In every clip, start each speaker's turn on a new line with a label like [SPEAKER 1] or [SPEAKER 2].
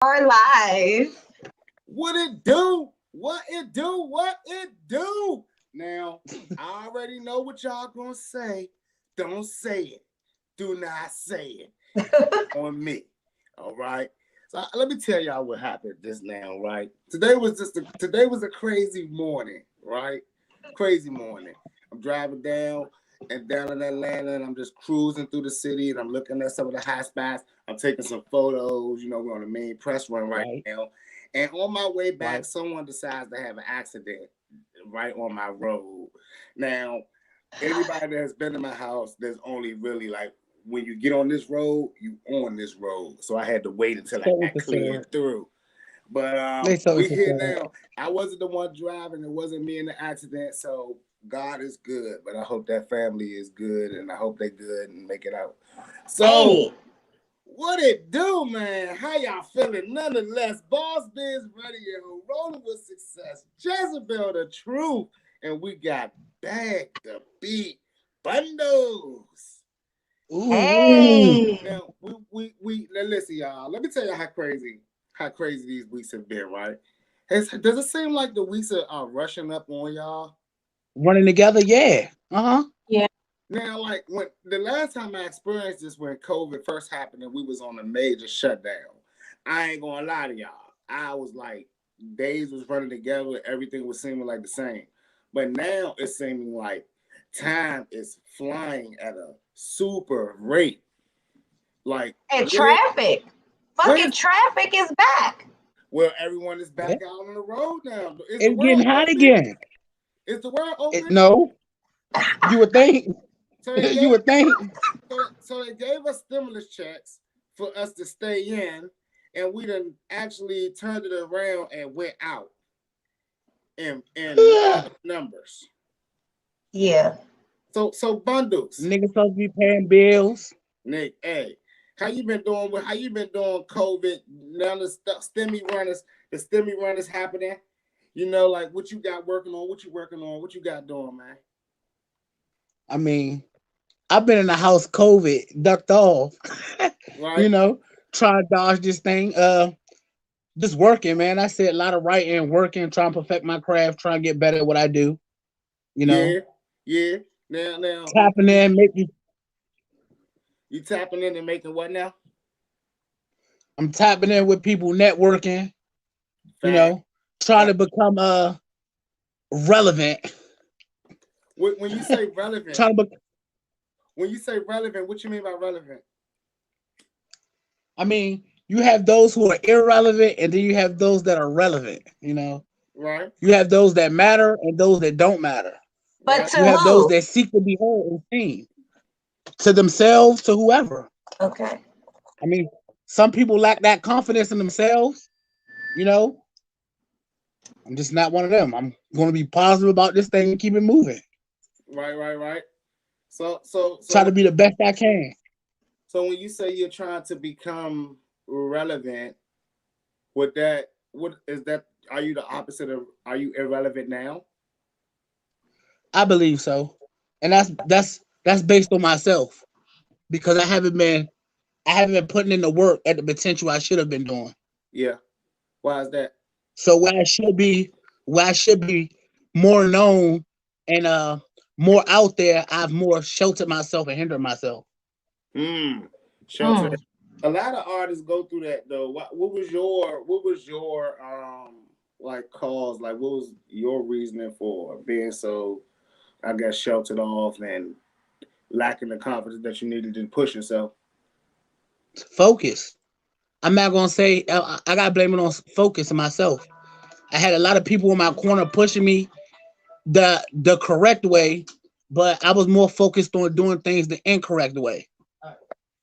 [SPEAKER 1] Our live.
[SPEAKER 2] What it do? What it do? What it do? Now, I already know what y'all gonna say. Don't say it. Do not say it on me. All right. So let me tell y'all what happened just now, right? Today was a crazy morning, right? Crazy morning. I'm driving down in Atlanta, and I'm just cruising through the city, and I'm looking at some of the high spots. I'm taking some photos. You know, we're on the main press run right now. And on my way back, someone decides to have an accident right on my road. Now, anybody that has been in my house, there's only really like when you get on this road, you on this road. So I had to wait until I got cleared through. But we here now. I wasn't the one driving. It wasn't me in the accident. So God is good. But I hope that family is good, and I hope they're good and make it out. So what it do, man? How y'all feeling? Nonetheless, Boss Biz Radio, rolling with Sixxcess, Jezebel the Truth, and we got Bag Da Beat, Bundlez.
[SPEAKER 1] Hey.
[SPEAKER 2] Now now listen, y'all. Let me tell you how crazy these weeks have been, right? Does it seem like the weeks are rushing up on y'all?
[SPEAKER 3] Running together, yeah.
[SPEAKER 1] Yeah.
[SPEAKER 2] Now, like when the last time I experienced this when COVID first happened and we was on a major shutdown, I ain't gonna lie to y'all. I was like, days was running together, everything was seeming like the same. But now it's seeming like time is flying at a super rate. Like
[SPEAKER 1] And traffic. Fucking traffic is back.
[SPEAKER 2] Well, everyone is back out on the road now.
[SPEAKER 3] It's getting hot again.
[SPEAKER 2] Is the world open?
[SPEAKER 3] No. You would think.
[SPEAKER 2] So they gave us stimulus checks for us to stay in, and we done actually turned it around and went out in numbers.
[SPEAKER 1] Yeah.
[SPEAKER 2] So Bundlez.
[SPEAKER 3] Niggas supposed to be paying bills.
[SPEAKER 2] Nick, hey, how you been doing COVID? Now the stimmy run is happening. You know, like what you got working on, what you got doing, man.
[SPEAKER 3] I mean, I've been in the house COVID, ducked off.
[SPEAKER 2] Right.
[SPEAKER 3] You know, trying to dodge this thing. Just working, man. I said a lot of writing, working, trying to perfect my craft, trying to get better at what I do. You know?
[SPEAKER 2] Yeah. Now
[SPEAKER 3] tapping in, making.
[SPEAKER 2] You tapping in and making what now?
[SPEAKER 3] I'm tapping in with people, networking. You know, trying to become relevant.
[SPEAKER 2] When you say relevant, when you say relevant, what you mean by relevant?
[SPEAKER 3] I mean, you have those who are irrelevant, and then you have those that are relevant. You know,
[SPEAKER 2] right?
[SPEAKER 3] You have those that matter and those that don't matter.
[SPEAKER 1] But
[SPEAKER 3] you have those that seek to be heard and seen, to themselves, to whoever.
[SPEAKER 1] Okay.
[SPEAKER 3] I mean, some people lack that confidence in themselves. You know, I'm just not one of them. I'm going to be positive about this thing and keep it moving.
[SPEAKER 2] Right. So
[SPEAKER 3] try to be the best I can.
[SPEAKER 2] So when you say you're trying to become relevant, what is that? Are you the opposite of? Are you irrelevant now?
[SPEAKER 3] I believe so, and that's based on myself, because I haven't been putting in the work at the potential I should have been doing.
[SPEAKER 2] Yeah. Why is that?
[SPEAKER 3] So where I should be more known and more out there, I've more sheltered myself and hindered myself.
[SPEAKER 2] Shelter. A lot of artists go through that though. What was your like cause? Like what was your reasoning for being so, I guess, sheltered off and lacking the confidence that you needed to push yourself?
[SPEAKER 3] Focus. I'm not gonna say I gotta blame it on focus and myself. I had a lot of people in my corner pushing me the correct way, but I was more focused on doing things the incorrect way.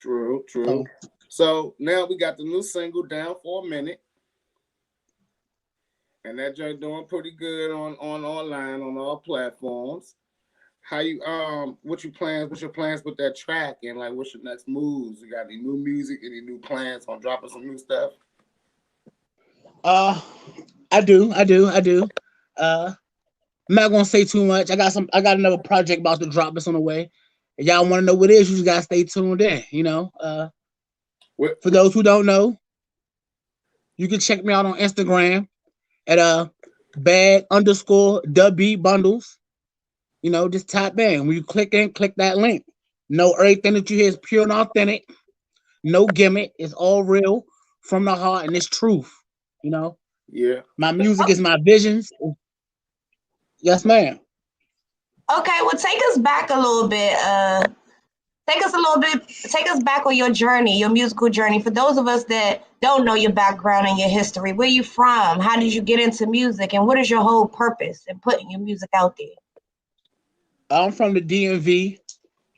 [SPEAKER 2] True. So now we got the new single, Down for a Minute. And that joint doing pretty good on online on all platforms. How you what's your plans with that track, and like what's your next moves? You got any new music, any new plans on dropping some new stuff?
[SPEAKER 3] I do. I'm not gonna say too much. I got another project about to drop that's on the way. If y'all want to know what it is, you just gotta stay tuned in, you know. For those who don't know, You can check me out on Instagram at bag_da beat bundles. You know, just type in. When you click that link. Know everything that you hear is pure and authentic. No gimmick. It's all real from the heart and it's truth. You know,
[SPEAKER 2] Yeah.
[SPEAKER 3] my music is my visions. Yes, ma'am.
[SPEAKER 1] Okay, well, take us back a little bit. Take us back on your journey, your musical journey. For those of us that don't know your background and your history, where you from? How did you get into music? And what is your whole purpose in putting your music out there?
[SPEAKER 3] I'm from the DMV.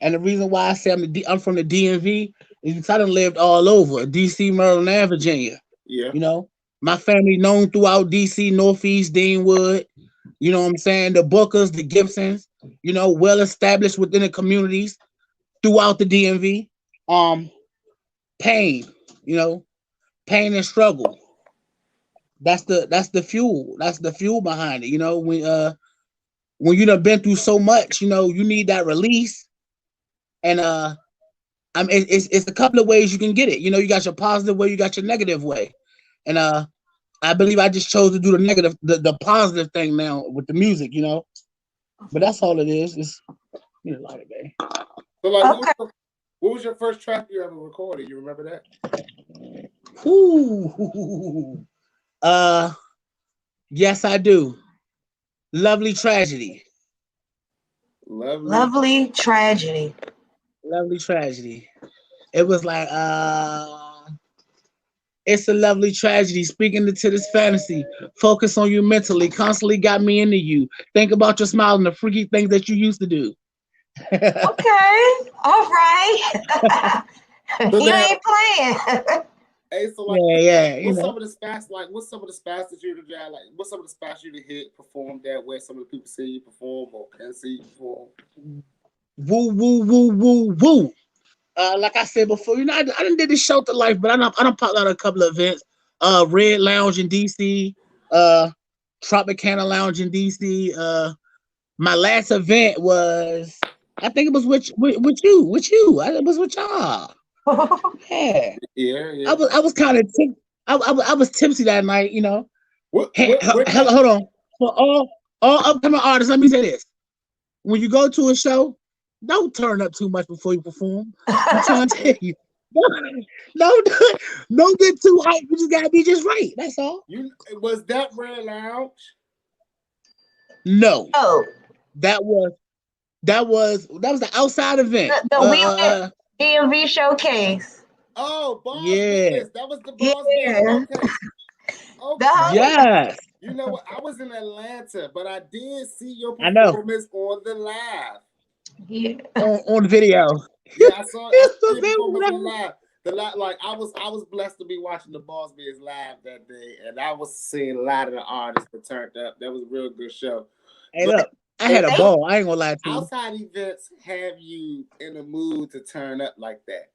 [SPEAKER 3] And the reason why I say I'm from the DMV is because I done lived all over DC, Maryland, and Virginia.
[SPEAKER 2] Yeah.
[SPEAKER 3] You know, my family known throughout DC, Northeast, Deanwood. You know what I'm saying? The Bookers, the Gibsons. You know, well established within the communities throughout the DMV. Pain. You know, pain and struggle. That's the fuel. That's the fuel behind it. You know, when you done been through so much, you know, you need that release. And I mean, it's a couple of ways you can get it. You know, you got your positive way, you got your negative way, and I believe I just chose to do the negative, the positive thing now with the music. You know, but that's all it is. It's like it, babe.
[SPEAKER 2] So, like,
[SPEAKER 1] Okay.
[SPEAKER 2] what was your first track you ever recorded? You remember that?
[SPEAKER 3] Ooh, yes, I do. Lovely Tragedy.
[SPEAKER 1] Lovely Tragedy.
[SPEAKER 3] Lovely Tragedy. It was like it's a lovely tragedy. Speaking to this fantasy, focus on you mentally. Constantly got me into you. Think about your smile and the freaky things that you used to do.
[SPEAKER 1] Okay, all right.
[SPEAKER 2] So
[SPEAKER 1] You
[SPEAKER 2] now,
[SPEAKER 1] ain't playing.
[SPEAKER 2] hey, so like,
[SPEAKER 3] yeah. You
[SPEAKER 2] what's
[SPEAKER 3] know,
[SPEAKER 2] some of the spots? Like, what's some of the spots that you to drive? Like, what's some of the spots you to hit, perform that where some of the people see you perform or can see you perform?
[SPEAKER 3] woo, woo, woo, woo, woo. Like I said before, you know, I didn't did the Shelter Life, but I done popped out a couple of events. Red Lounge in DC. Tropicana Lounge in DC. My last event was, I think it was with you. It was with y'all. Yeah.
[SPEAKER 2] Yeah.
[SPEAKER 3] I was kind of I was tipsy that night, you know.
[SPEAKER 2] What?
[SPEAKER 3] Hold on. For all upcoming artists, let me say this: when you go to a show, don't turn up too much before you perform. I'm trying to tell you. Don't get too hyped. You just gotta be just right. That's all.
[SPEAKER 2] Was that Red Lounge?
[SPEAKER 3] No.
[SPEAKER 1] Oh,
[SPEAKER 3] That was the outside event.
[SPEAKER 1] the Wheeling DMV showcase.
[SPEAKER 2] Oh, Boss
[SPEAKER 3] Yeah.
[SPEAKER 2] Biz. That was the Boss
[SPEAKER 1] Yeah.
[SPEAKER 2] Biz. Okay.
[SPEAKER 3] Yes.
[SPEAKER 2] You know what? I was in Atlanta, but I did see your
[SPEAKER 3] I know.
[SPEAKER 2] performance on the live.
[SPEAKER 1] Yeah.
[SPEAKER 3] On video.
[SPEAKER 2] Yeah, I saw your
[SPEAKER 3] It's
[SPEAKER 2] performance on the live. Like I was blessed to be watching the Boss Biz live that day, and I was seeing a lot of the artists that turned up. That was a real good show.
[SPEAKER 3] Hey,
[SPEAKER 2] But
[SPEAKER 3] look, I had a ball. I ain't gonna lie to you.
[SPEAKER 2] outside events have you in the mood to turn up like that?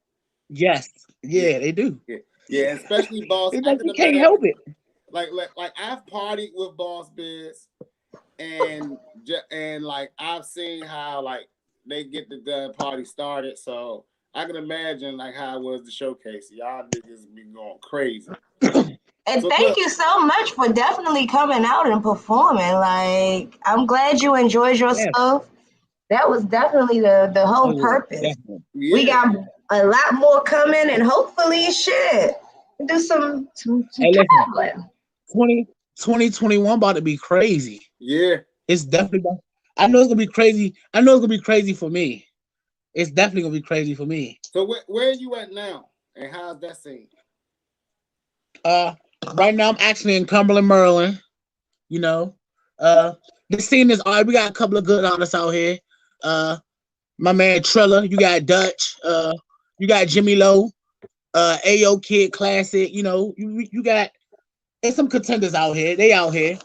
[SPEAKER 3] Yes. Yeah, they do.
[SPEAKER 2] Yeah, especially Boss.
[SPEAKER 3] It's like you can't help it.
[SPEAKER 2] Like I've partied with Boss Biz, and like I've seen how like they get the party started. So I can imagine like how it was the showcase. Y'all niggas be going crazy.
[SPEAKER 1] And
[SPEAKER 2] So
[SPEAKER 1] thank you so much for definitely coming out and performing. Like, I'm glad you enjoyed yourself. That was definitely the whole purpose.
[SPEAKER 2] Yeah.
[SPEAKER 1] We got a lot more coming, and hopefully, shit, do some traveling.
[SPEAKER 3] 2021 about to be crazy.
[SPEAKER 2] Yeah.
[SPEAKER 3] It's definitely. I know it's gonna be crazy. I know it's gonna be crazy for me. It's definitely gonna be crazy for me.
[SPEAKER 2] So where are you at now, and how's that scene?
[SPEAKER 3] Right now I'm actually in Cumberland, Maryland. You know, the scene is all right. We got a couple of good artists out here. My man Trilla, you got Dutch, you got Jimmy Lowe, Ayo Kid Classic. You know, you got there's some contenders out here. They out here.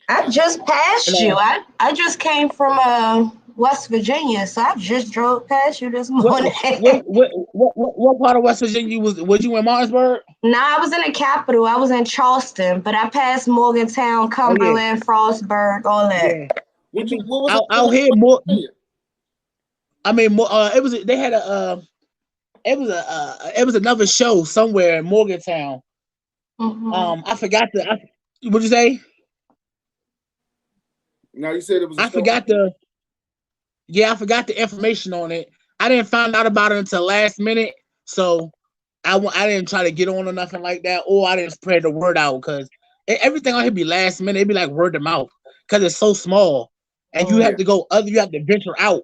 [SPEAKER 1] I just passed you. I just came from West Virginia, so I just drove past you this morning.
[SPEAKER 3] What part of West Virginia was you in Martinsburg?
[SPEAKER 1] Nah, I was in the capital. I was in Charleston, but I passed Morgantown, Cumberland, Frostburg, all that.
[SPEAKER 3] Yeah.
[SPEAKER 2] What was
[SPEAKER 3] out here more? I mean, more. It was. They had a. It was another show somewhere in Morgantown. I forgot what'd you say?
[SPEAKER 2] Now you said it was a
[SPEAKER 3] I
[SPEAKER 2] story.
[SPEAKER 3] forgot I forgot the information on it. I didn't find out about it until last minute, so I didn't try to get on or nothing like that, or I didn't spread the word out because everything on here be last minute. It'd be like word of mouth because it's so small, and you have to go you have to venture out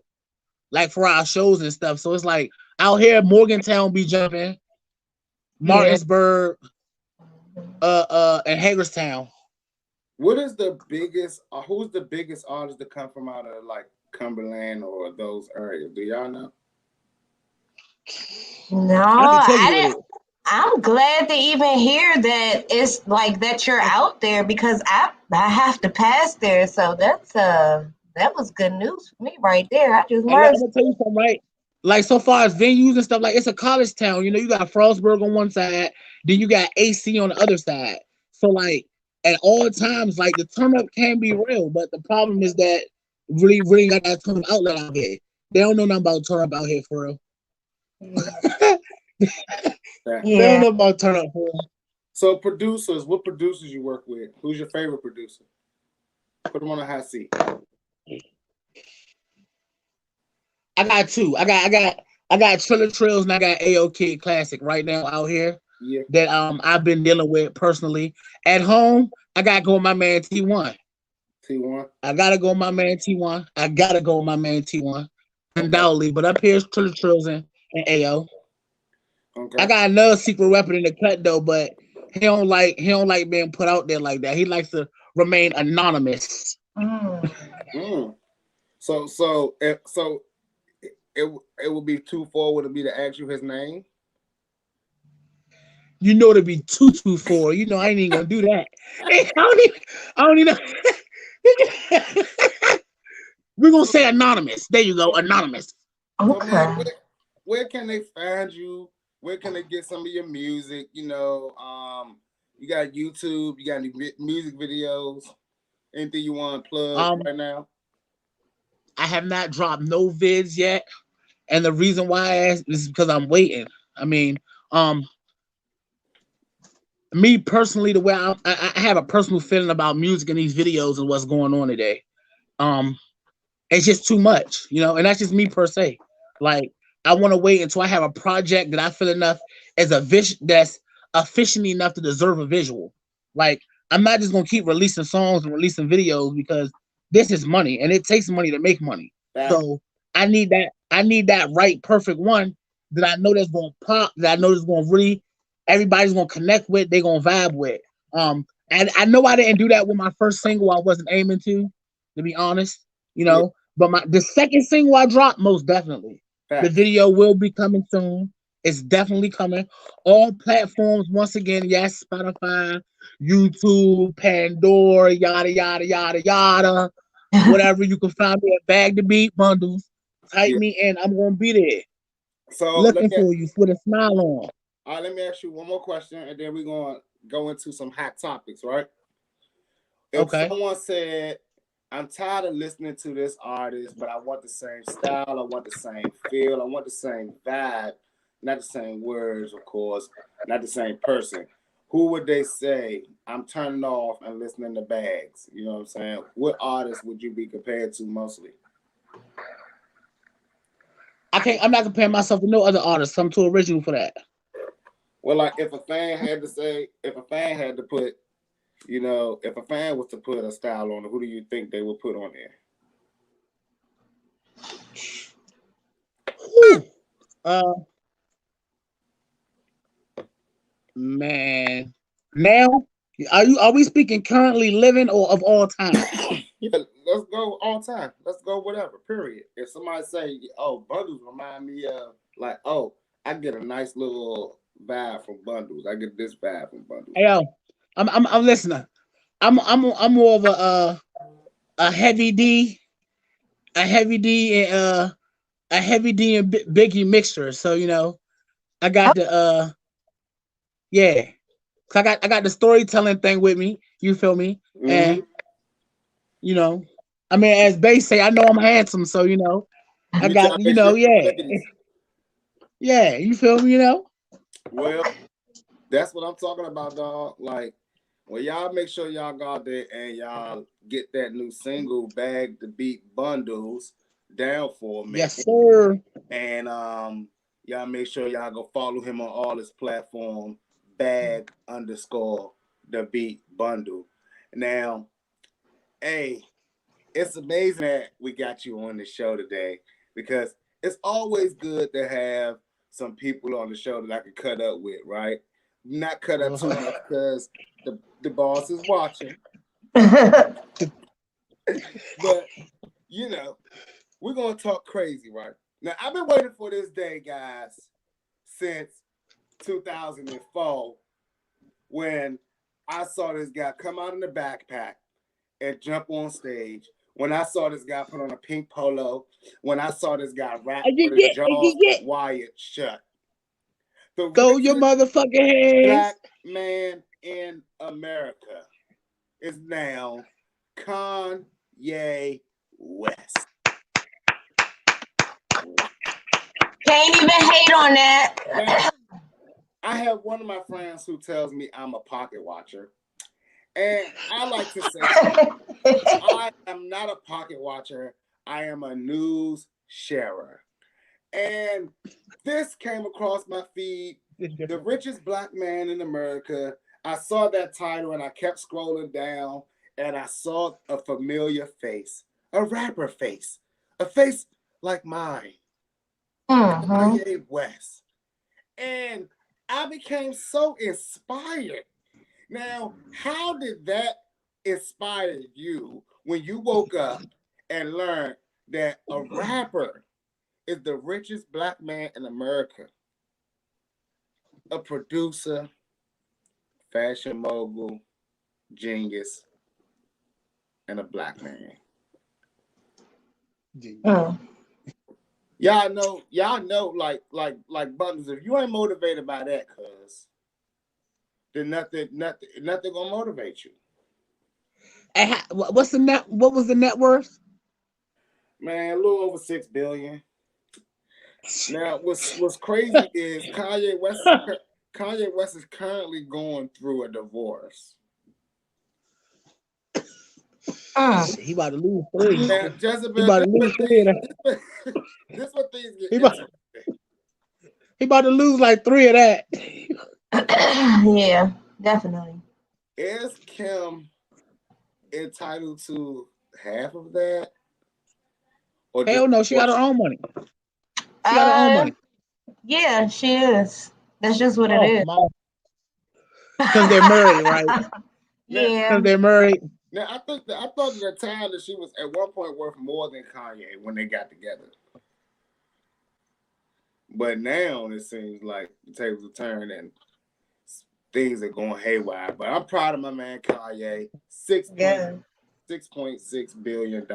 [SPEAKER 3] like for our shows and stuff. So it's like out here, Morgantown be jumping, Martinsburg, and Hagerstown.
[SPEAKER 2] What is the biggest? Who's the biggest artist to come from out of like Cumberland or those areas? Do y'all know?
[SPEAKER 1] No,
[SPEAKER 3] I can tell
[SPEAKER 1] I
[SPEAKER 3] you
[SPEAKER 1] didn't. I'm glad to even hear that it's like that you're out there because I have to pass there. So that was good news for me right there. I just
[SPEAKER 3] And I'm
[SPEAKER 1] learned.
[SPEAKER 3] gonna tell you something, right? Like so far as venues and stuff, like it's a college town. You know, you got Frostburg on one side, then you got AC on the other side. So like at all times, like the turn up can be real, but the problem is that really got that turn up outlet out here. They don't know nothing about turn up out here for real. They don't know about turn up for real.
[SPEAKER 2] So producers, what producers you work with? Who's your favorite producer? Put them on a hot seat.
[SPEAKER 3] I got two. I got Triller Trails and I got AO Kid Classic right now out here.
[SPEAKER 2] Yeah.
[SPEAKER 3] That I've been dealing with personally. At home, I gotta go with my man T1.
[SPEAKER 2] T1.
[SPEAKER 3] I gotta go with my man T1. I gotta go with my man T1. Undoubtedly. But up here's Triller Trails and AO.
[SPEAKER 2] Okay.
[SPEAKER 3] I got another secret weapon in the cut though, but he don't like being put out there like that. He likes to remain anonymous.
[SPEAKER 2] So it would be too forward to me to ask you his name.
[SPEAKER 3] You know, to be 224. You know, I ain't even gonna do that. I don't even. We're gonna say anonymous. There you go, anonymous.
[SPEAKER 2] Okay. So man, where can they find you? Where can they get some of your music? You know, you got YouTube. You got any music videos? Anything you want to plug right now?
[SPEAKER 3] I have not dropped no vids yet, and the reason why is because I'm waiting. I mean, me personally, the way I have a personal feeling about music and these videos and what's going on today. It's just too much, you know, and that's just me per se. Like, I want to wait until I have a project that I feel enough as that's efficient enough to deserve a visual. Like, I'm not just gonna keep releasing songs and releasing videos because this is money and it takes money to make money. So I need that right perfect one that I know that's gonna pop, that I know that's gonna really everybody's gonna connect with, they're gonna vibe with. And I know I didn't do that with my first single. I wasn't aiming to be honest, you know. But the second single I dropped, most definitely. The video will be coming soon. It's definitely coming. All platforms, once again, yes, Spotify, YouTube, Pandora, yada, yada, yada, yada. Whatever, you can find me at Bag Da Beat Bundles. Type me in. I'm going to be there.
[SPEAKER 2] So
[SPEAKER 3] looking for you with a smile on.
[SPEAKER 2] All right, let me ask you one more question, and then we're going to go into some hot topics, right? If someone said, I'm tired of listening to this artist, but I want the same style, I want the same feel, I want the same vibe, not the same words, of course, not the same person. Who would they say, I'm turning off and listening to Bags? You know what I'm saying? What artist would you be compared to mostly?
[SPEAKER 3] I'm not comparing myself to no other artist. I'm too original for that.
[SPEAKER 2] Well, like if a fan had to put, you know, if a fan was to put a style on it, who do you think they would put on
[SPEAKER 3] there? Man, now are we speaking currently living or of all time?
[SPEAKER 2] Yeah, let's go all time. Let's go whatever. Period. If somebody say, "Oh, Bundles remind me of," like, "Oh, I get a nice little vibe from Bundles. I get this vibe from Bundles."
[SPEAKER 3] Hey, yo, I'm listening. I'm more of a heavy D and Biggie mixture. So you know, I got the yeah. I got the storytelling thing with me. You feel me? Mm-hmm. And you know, I mean, as Bass say, I know I'm handsome, so you know, I got you know, yeah. Yeah, you feel me? You know.
[SPEAKER 2] Well, That's what I'm talking about, dog. Like, well, y'all make sure y'all go out there and y'all get that new single, Bag Da Beat Bundles, down for me.
[SPEAKER 3] Yes, sir.
[SPEAKER 2] And y'all make sure y'all go follow him on all his platform, Bag_Da Beat Bundle. Now, hey, it's amazing that we got you on the show today because it's always good to have some people on the show that I can cut up with, right? Not cut up too much because the boss is watching. But, you know, we're going to talk crazy, right? Now, I've been waiting for this day, guys, since 2004 when I saw this guy come out in the backpack and jump on stage. When I saw this guy put on a pink polo. When I saw this guy rap with his jaws wired shut.
[SPEAKER 3] Go your motherfucking hands.
[SPEAKER 2] Black man in America is now Kanye West.
[SPEAKER 1] Can't even hate on that.
[SPEAKER 2] Now, I have one of my friends who tells me I'm a pocket watcher. And I like to say, I am not a pocket watcher. I am a news sharer. And this came across my feed, the richest black man in America. I saw that title and I kept scrolling down and I saw a familiar face, a rapper face, a face like mine, Kanye West. And I became so inspired. Now, how did that inspire you when you woke up and learned that a rapper is the richest black man in America? A producer, fashion mogul, genius, and a black man. Y'all know, like Bundlez, if you ain't motivated by that, cuz then nothing gonna motivate you.
[SPEAKER 3] And what was the net worth?
[SPEAKER 2] Man, a little over $6 billion. Now, what's crazy is Kanye West is currently going through a divorce.
[SPEAKER 3] He about to lose 3.
[SPEAKER 2] Now, Jezebel,
[SPEAKER 3] he about to lose 3 of that.
[SPEAKER 2] This is what things get interesting.
[SPEAKER 3] He about to lose like 3 of that.
[SPEAKER 1] Yeah, definitely.
[SPEAKER 2] Is Kim entitled to half of that?
[SPEAKER 3] Or hell no, she got her own money. She got her own money.
[SPEAKER 1] Yeah, she is. That's just what it is.
[SPEAKER 3] Because they're married, right?
[SPEAKER 1] Yeah.
[SPEAKER 3] Because they're married.
[SPEAKER 2] Now, I thought at the time that she was at one point worth more than Kanye when they got together. But now it seems like the tables are turned and things are going haywire. But I'm proud of my man Kanye. $6.6 billion.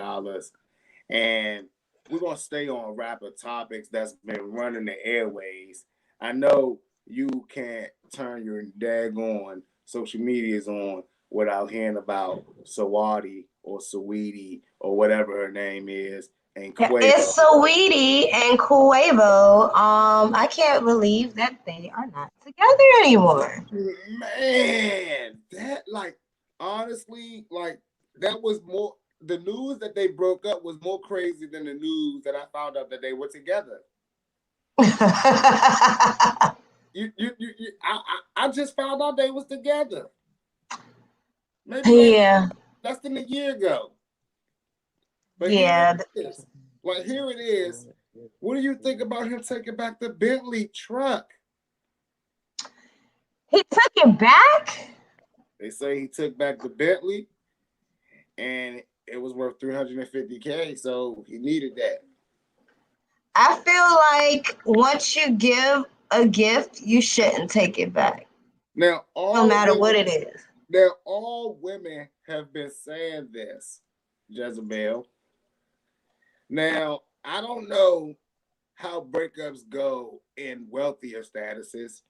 [SPEAKER 2] And we're going to stay on rapper topics that's been running the airways. I know you can't turn your daggone social medias on without hearing about Saweetie or Saweetie or whatever her name is. And Quavo.
[SPEAKER 1] It's Saweetie and Quavo. I can't believe that they are not together anymore.
[SPEAKER 2] Man, that honestly, that was more. The news that they broke up was more crazy than the news that I found out that they were together. I just found out they was together. Maybe less than a year ago. But here it is. What do you think about him taking back the Bentley truck?
[SPEAKER 1] He took it back?
[SPEAKER 2] They say he took back the Bentley and it was worth $350K, so he needed that.
[SPEAKER 1] I feel like once you give a gift, you shouldn't take it back.
[SPEAKER 2] Now,
[SPEAKER 1] no matter what it is.
[SPEAKER 2] Now, all women have been saying this, Jezebel. Now, I don't know how breakups go in wealthier statuses,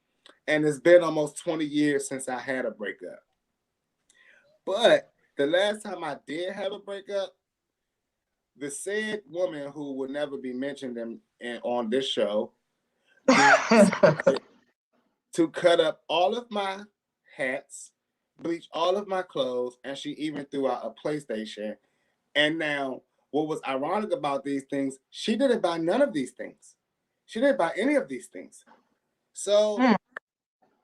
[SPEAKER 2] and it's been almost 20 years since I had a breakup. But the last time I did have a breakup, the said woman who will never be mentioned on this show to cut up all of my hats, bleach all of my clothes, and she even threw out a PlayStation. And now, what was ironic about these things, she didn't buy none of these things. She didn't buy any of these things. So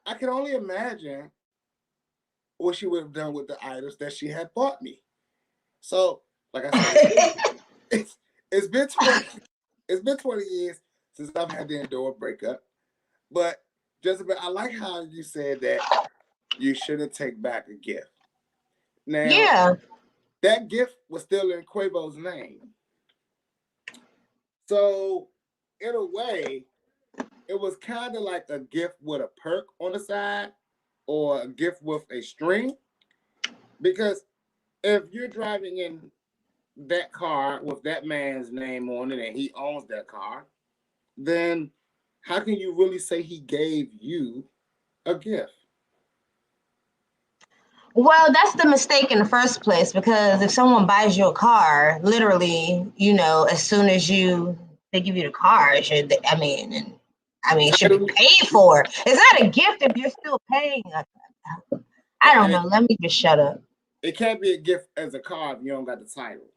[SPEAKER 2] I can only imagine what she would have done with the items that she had bought me. So, like I said, it's been 20 years since I've had to endure a breakup. But Jezebel, I like how you said that you shouldn't take back a gift. Now, that gift was still in Quavo's name. So, in a way, it was kind of like a gift with a perk on the side or a gift with a string. Because if you're driving in that car with that man's name on it and he owns that car, then how can you really say he gave you a gift?
[SPEAKER 1] Well, that's the mistake in the first place, because if someone buys you a car, literally, as soon as they give you the car, it should be paid for. It's not a gift if you're still paying. I don't know. Let me just shut up.
[SPEAKER 2] It can't be a gift as a car if you don't got the title.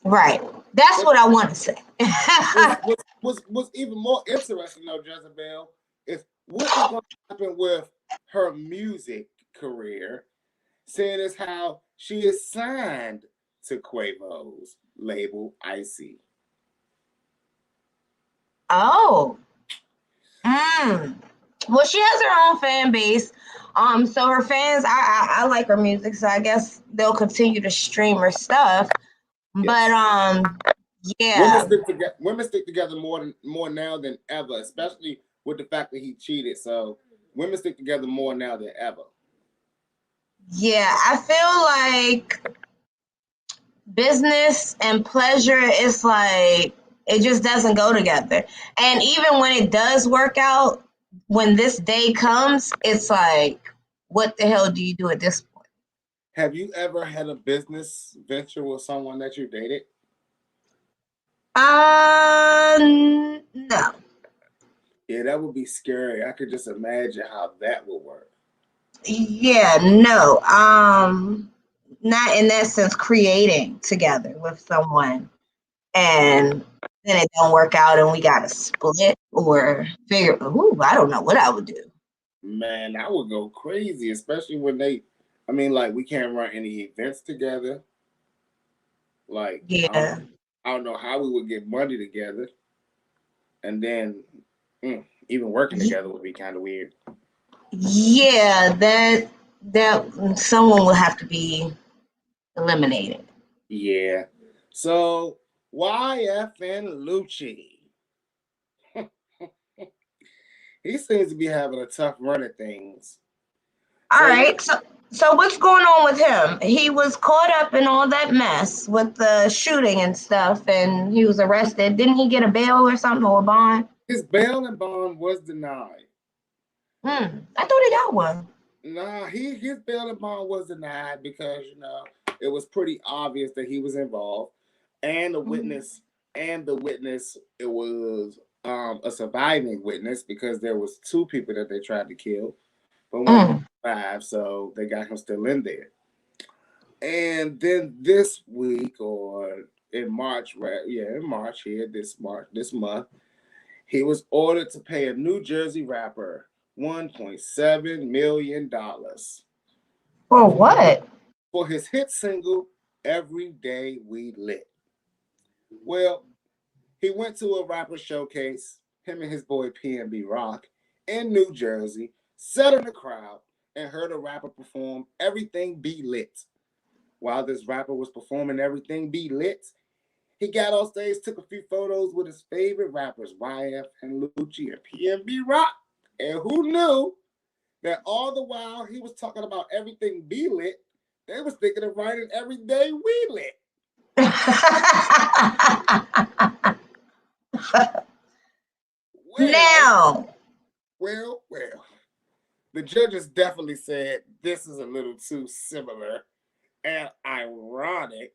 [SPEAKER 1] Right. That's what I want to say.
[SPEAKER 2] What's even more interesting though, Jezebel, is what is going to happen with her music career, seeing as how she is signed to Quavo's label IC.
[SPEAKER 1] Oh. Well, she has her own fan base. So her fans, I like her music, so I guess they'll continue to stream her stuff. Yes. But yeah.
[SPEAKER 2] Women stick together more now than ever, especially with the fact that he cheated. So women stick together more now than ever.
[SPEAKER 1] Yeah, I feel like business and pleasure is like, it just doesn't go together. And even when it does work out, when this day comes, it's like, what the hell do you do at this point?
[SPEAKER 2] Have you ever had a business venture with someone that you dated?
[SPEAKER 1] No.
[SPEAKER 2] Yeah, that would be scary. I could just imagine how that would work.
[SPEAKER 1] Yeah, no. Not in that sense, creating together with someone and then it don't work out and we gotta split or figure. I don't know what I would do.
[SPEAKER 2] Man, I would go crazy, especially when we can't run any events together. Like,
[SPEAKER 1] yeah,
[SPEAKER 2] I don't know how we would get money together, and then even working together would be kind of weird.
[SPEAKER 1] Yeah, that someone will have to be eliminated.
[SPEAKER 2] Yeah. So YFN Lucci. He seems to be having a tough run at things.
[SPEAKER 1] All right. So what's going on with him? He was caught up in all that mess with the shooting and stuff, and he was arrested. Didn't he get a bail or something, or a bond?
[SPEAKER 2] His bail and bond was denied.
[SPEAKER 1] I thought he got one.
[SPEAKER 2] Nah, his bail and bond was denied because it was pretty obvious that he was involved, and the witness it was a surviving witness because there was 2 people that they tried to kill, but one survived, so they got him still in there. And then this week, or in March, this month, he was ordered to pay a New Jersey rapper $1.7 million.
[SPEAKER 1] For what?
[SPEAKER 2] For his hit single, Every Day We Lit. Well, he went to a rapper showcase, him and his boy PNB Rock, in New Jersey, sat in the crowd, and heard a rapper perform Everything Be Lit. While this rapper was performing Everything Be Lit, he got on stage, took a few photos with his favorite rappers, YF and Lucci and PNB Rock. And who knew that all the while he was talking about Everything Be Lit, they was thinking of writing Every Day We Lit. Well, the judges definitely said this is a little too similar and ironic.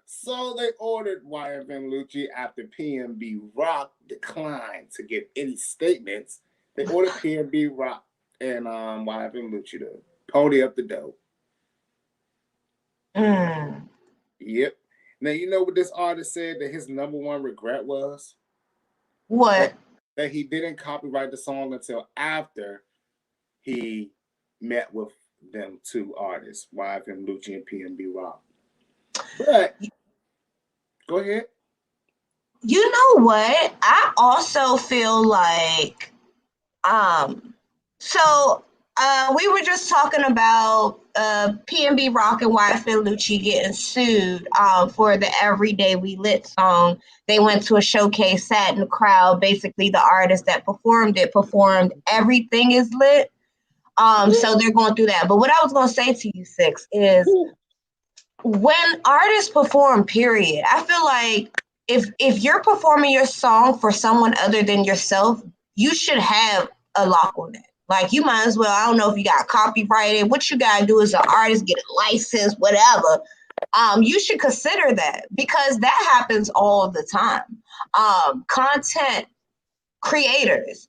[SPEAKER 2] So they ordered YF and Lucci, after PNB Rock declined to give any statements. They ordered PNB Rock and YFN Lucci to pony up the dough. Yep. Now you know what this artist said that his number one regret was?
[SPEAKER 1] What?
[SPEAKER 2] That he didn't copyright the song until after he met with them two artists, YFN Lucci and PNB Rock. But go ahead.
[SPEAKER 1] You know what? I also feel like so we were just talking about PNB Rock and YFN Lucci getting sued for the Everyday We Lit song. They went to a showcase, sat in the crowd. Basically, the artist that performed Everything Is Lit. So they're going through that. But what I was going to say to you, Six, is when artists perform, period, I feel like if you're performing your song for someone other than yourself, you should have a lock on it. Like, you might as well, I don't know if you got copyrighted. What you got to do as an artist, get a license, whatever. You should consider that, because that happens all the time. Content creators,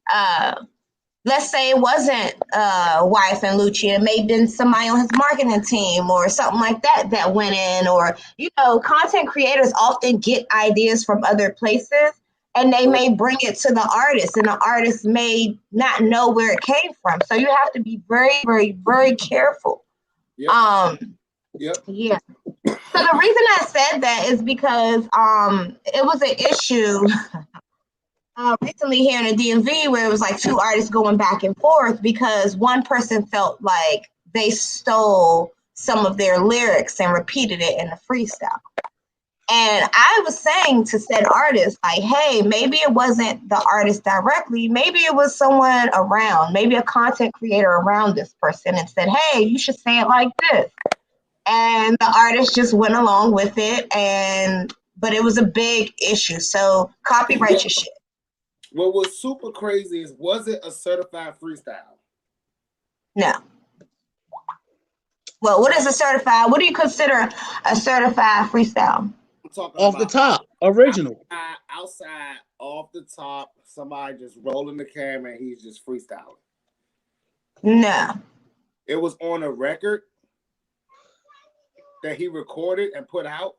[SPEAKER 1] let's say it wasn't YFN Lucci, it may have been somebody on his marketing team or something like that that went in, or, you know, content creators often get ideas from other places and they may bring it to the artist, and the artist may not know where it came from. So you have to be very, very, very careful.
[SPEAKER 2] Yep.
[SPEAKER 1] Yeah. So the reason I said that is because it was an issue recently here in the DMV where it was like two artists going back and forth because one person felt like they stole some of their lyrics and repeated it in a freestyle. And I was saying to said artist, like, hey, maybe it wasn't the artist directly. Maybe it was someone around, maybe a content creator around this person, and said, hey, you should say it like this. And the artist just went along with it. But it was a big issue. So copyright your shit.
[SPEAKER 2] What was super crazy is, was it a certified freestyle?
[SPEAKER 1] No. Well, what is a certified? What do you consider a certified freestyle?
[SPEAKER 2] I'm talking
[SPEAKER 3] off
[SPEAKER 2] about
[SPEAKER 3] the top, original.
[SPEAKER 2] outside, off the top, somebody just rolling the camera and he's just freestyling.
[SPEAKER 1] No.
[SPEAKER 2] It was on a record that he recorded and put out.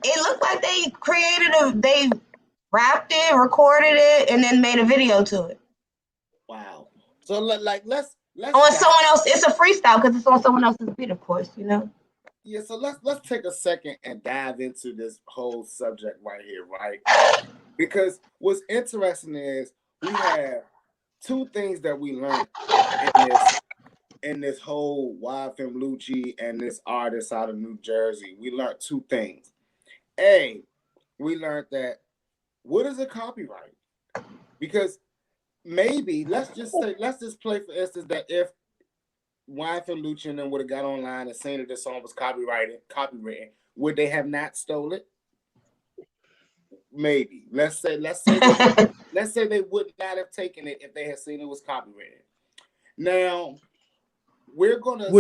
[SPEAKER 1] It looked like they rapped it, recorded it, and then made a video to it.
[SPEAKER 2] Wow. So let's
[SPEAKER 1] on someone else. It's a freestyle because it's on someone else's beat, of course, you know.
[SPEAKER 2] Yeah, so let's take a second and dive into this whole subject right here, right? Because what's interesting is we have two things that we learned in this whole YFN Lucci and this artist out of New Jersey. We learned two things. A, we learned that what is a copyright? Because maybe let's just play for instance that if YFN Lucci and them would have got online and saying that this song was copywritten, would they have not stole it? Maybe. Let's say they would not have taken it if they had seen it was copywritten. Now we're gonna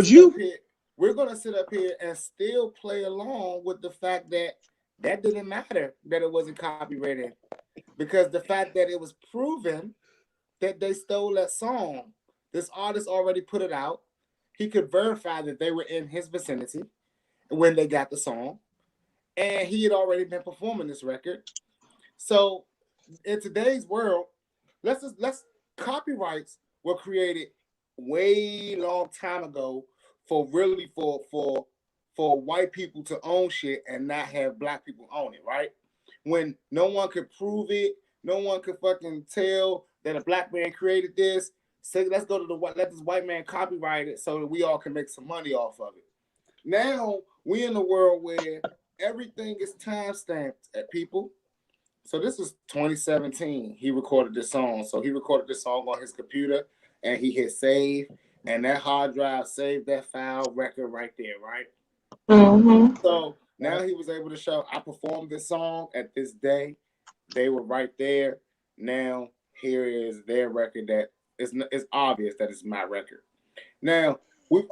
[SPEAKER 2] sit up here and still play along with the fact that didn't matter that it wasn't copyrighted, because the fact that it was proven that they stole that song, this artist already put it out. He could verify that they were in his vicinity when they got the song, and he had already been performing this record. So in today's world, copyrights were created way long time ago for white people to own shit and not have black people own it, right? When no one could prove it, no one could fucking tell that a black man created this. Say, let's go to let this white man copyright it so that we all can make some money off of it. Now we in a world where everything is time stamped at people. So this is 2017. He recorded this song. So he recorded this song on his computer and he hit save, and that hard drive saved that file record right there, right?
[SPEAKER 1] Mm-hmm.
[SPEAKER 2] So now he was able to show, I performed this song at this day. They were right there. Now here is their record that it's obvious that it's my record. Now every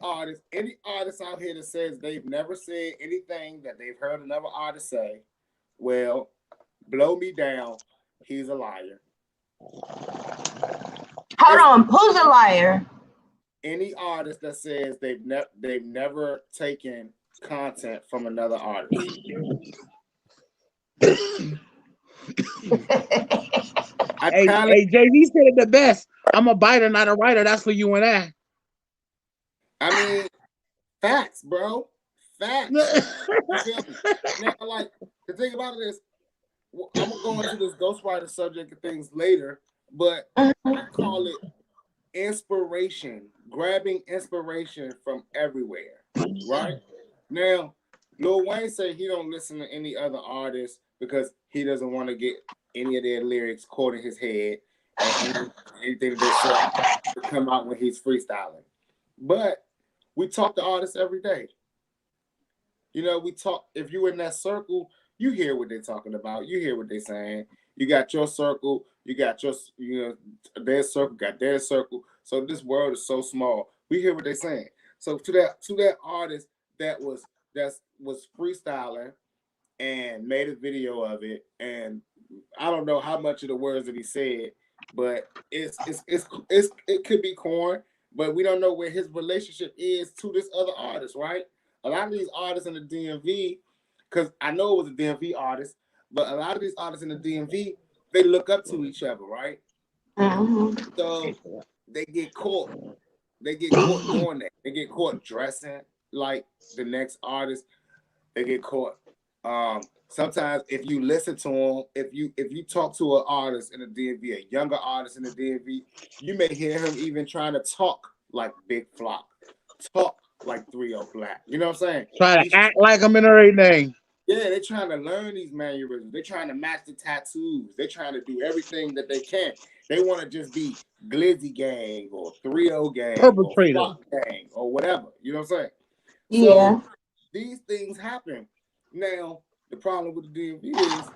[SPEAKER 2] artist, any artist out here that says they've never said anything that they've heard another artist say, well, blow me down, he's a liar.
[SPEAKER 1] Hold on, who's a liar?
[SPEAKER 2] Any artist that says they've never taken content from another artist.
[SPEAKER 3] Hey, Jay-Z said it the best. I'm a biter, not a writer. That's for you and I.
[SPEAKER 2] I mean, facts, bro. Facts. Now, like, the thing about it is, I'm gonna go into this ghostwriter subject and things later, but I call it inspiration, grabbing inspiration from everywhere. Right now, Lil Wayne said he don't listen to any other artists because he doesn't want to get any of their lyrics caught in his head and anything they say to come out when he's freestyling. But we talk to artists every day. You know, we talk. If you're in that circle, you hear what they're talking about. You hear what they're saying. You got your circle. You got your, their circle. Got their circle. So this world is so small. We hear what they're saying. So to that artist that was freestyling and made a video of it, and I don't know how much of the words that he said, but it could be corn, but we don't know where his relationship is to this other artist, right? A lot of these artists in the DMV, because I know it was a DMV artist, but a lot of these artists in the DMV, they look up to each other, right? Mm-hmm. So they get caught. They get caught doing that. They get caught dressing like the next artist. They get caught. Sometimes if you listen to them, if you talk to an artist in the DMV, a younger artist in the DMV, you may hear him even trying to talk like Big Flock, talk like 3-0 Black. You know what I'm saying?
[SPEAKER 3] Try to act like I'm in everything.
[SPEAKER 2] Yeah, they're trying to learn these mannerisms. They're trying to match the tattoos. They're trying to do everything that they can. They want to just be Glizzy Gang or 3-0 Gang
[SPEAKER 3] Perpetrator.
[SPEAKER 2] or Flock Gang or whatever. You know what I'm saying?
[SPEAKER 1] Yeah.
[SPEAKER 2] So these things happen. Now, the problem with the DMV is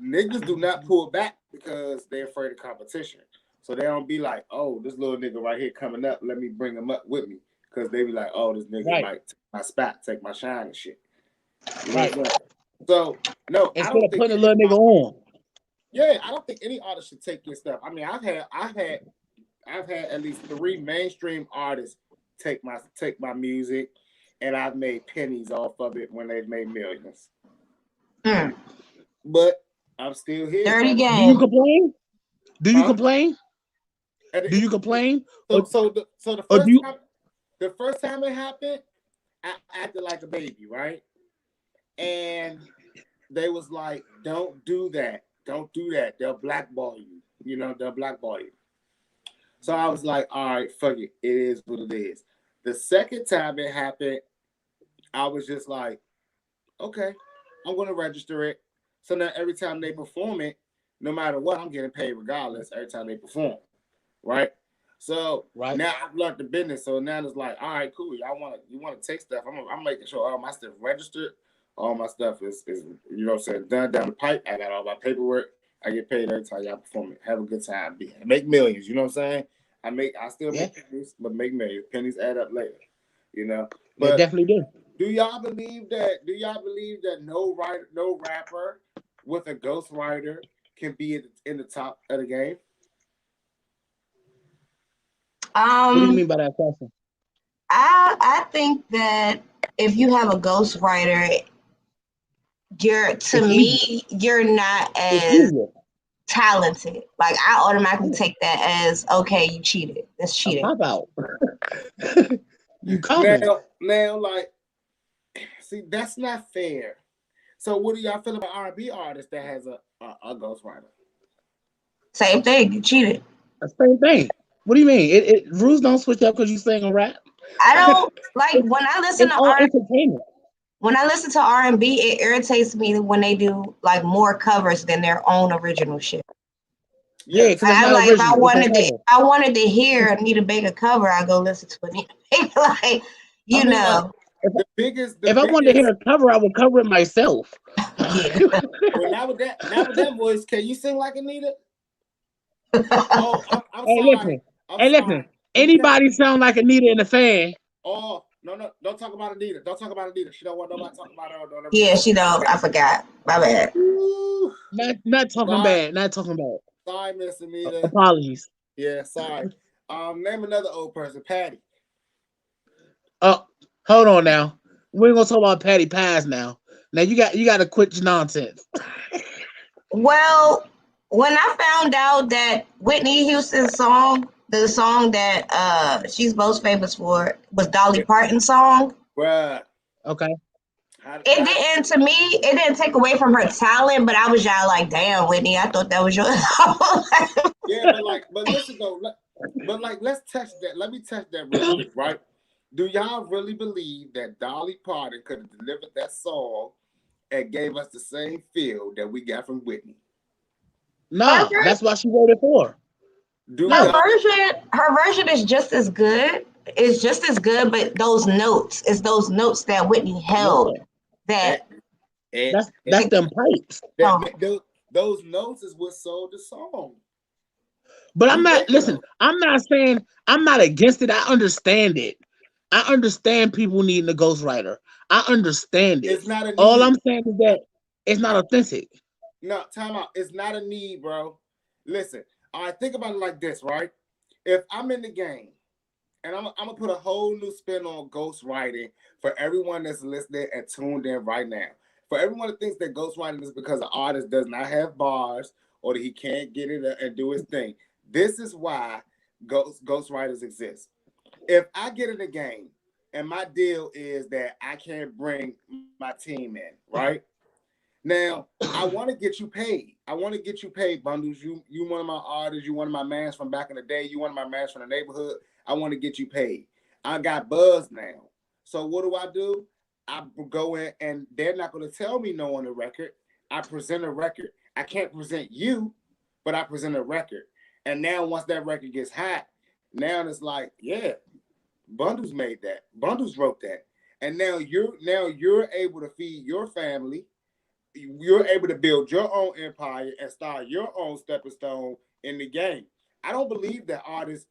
[SPEAKER 2] niggas do not pull back because they're afraid of competition. So they don't be like, oh, this little nigga right here coming up, let me bring him up with me. Because they be like, oh, this nigga might take my spot, take my shine and shit. You know what I'm saying? So, no,
[SPEAKER 3] instead
[SPEAKER 2] I don't
[SPEAKER 3] of
[SPEAKER 2] think
[SPEAKER 3] putting a little nigga on.
[SPEAKER 2] Yeah, I don't think any artist should take your stuff. I mean, I've had at least 3 mainstream artists take my music, and I've made pennies off of it when they've made millions. But I'm still here.
[SPEAKER 1] Dirty game.
[SPEAKER 3] Do you complain? Do you complain? Do you complain?
[SPEAKER 2] So the first time it happened, I acted like a baby, right? And they was like, "Don't do that. Don't do that. They'll blackball you. You know, they'll blackball you." So I was like, "All right, fuck it. It is what it is." The second time it happened, I was just like, "Okay, I'm gonna register it." So now every time they perform it, no matter what, I'm getting paid regardless. Every time they perform, right? So now I've learned the business. So now it's like, all right, cool. You want to take stuff? I'm making sure all my stuff registered. All my stuff is you know what I'm saying, done down the pipe. I got all my paperwork. I get paid every time y'all perform it. Have a good time. Make millions. You know what I'm saying? I still make pennies, but make millions. Pennies add up later. You know. But
[SPEAKER 3] they definitely do.
[SPEAKER 2] Do y'all believe that no rapper with a ghostwriter can be in the top of the game?
[SPEAKER 3] What do you mean by that question?
[SPEAKER 1] I think that if you have a ghostwriter, you're not as talented. Like, I automatically take that as, okay, you cheated. That's cheating.
[SPEAKER 3] Pop out. You coming
[SPEAKER 2] now, like, see, that's not fair. So, what do y'all feel about R&B artists that has a ghostwriter?
[SPEAKER 1] Same thing. You cheated.
[SPEAKER 3] The same thing. What do you mean? Rules don't switch up because you sing a rap.
[SPEAKER 1] I don't like when I listen to
[SPEAKER 3] entertainment.
[SPEAKER 1] When I listen to R&B, it irritates me when they do like more covers than their own original shit.
[SPEAKER 3] Yeah, because
[SPEAKER 1] I'm like, if I wanted to hear Anita Baker cover, I go listen to Anita Baker. Like, you know.
[SPEAKER 3] If I wanted to hear a cover, I would cover it myself.
[SPEAKER 2] Well, not with that voice. Can you sing like Anita? Oh, I'm sorry.
[SPEAKER 3] Listen. Anybody sound like Anita in the fan?
[SPEAKER 2] Oh, Don't talk about Anita. Don't talk about Anita. She don't want nobody to talk about her.
[SPEAKER 1] Yeah, she don't. I forgot. My bad.
[SPEAKER 2] Ooh.
[SPEAKER 3] Not talking bad. Not talking bad.
[SPEAKER 2] Sorry, Miss Anita.
[SPEAKER 3] Apologies.
[SPEAKER 2] Yeah, sorry. Name another old person. Patty.
[SPEAKER 3] Oh, hold on now. We're gonna talk about Patty Pies now. Now you got to quit your nonsense.
[SPEAKER 1] Well, when I found out that Whitney Houston's song, the song that she's most famous for, was Dolly Parton's song.
[SPEAKER 2] Bruh.
[SPEAKER 3] Okay.
[SPEAKER 1] It didn't, to me, it didn't take away from her talent, but I was y'all like, damn, Whitney, I thought that was your song.
[SPEAKER 2] Yeah, but listen though, let's test that. Let me test that real quick, right? Do y'all really believe that Dolly Parton could have delivered that song and gave us the same feel that we got from Whitney?
[SPEAKER 3] No, that's why she wrote it for.
[SPEAKER 1] Her version is just as good. It's just as good, but those notes that Whitney held.
[SPEAKER 3] That's them pipes.
[SPEAKER 2] Those notes is what sold the song.
[SPEAKER 3] But I'm not saying I'm not against it. I understand it. I understand people needing a ghostwriter. I understand it.
[SPEAKER 2] It's not a need.
[SPEAKER 3] All I'm saying is that it's not authentic.
[SPEAKER 2] No, time out. It's not a need, bro. Listen, I think about it like this, right? If I'm in the game and I'm gonna put a whole new spin on ghostwriting for everyone that's listening and tuned in right now. For everyone that thinks that ghostwriting is because the artist does not have bars or that he can't get it and do his thing. This is why ghostwriters exist. If I get in the game and my deal is that I can't bring my team in, right? Now, I want to get you paid. I want to get you paid, Bundlez. You one of my artists. You one of my mans from back in the day. You one of my mans from the neighborhood. I want to get you paid. I got buzz now. So what do? I go in and they're not going to tell me no on the record. I present a record. I can't present you, but I present a record. And now once that record gets hot, now it's like, yeah, Bundlez made that. Bundlez wrote that. And now you're able to feed your family. You're able to build your own empire and start your own stepping stone in the game. I don't believe that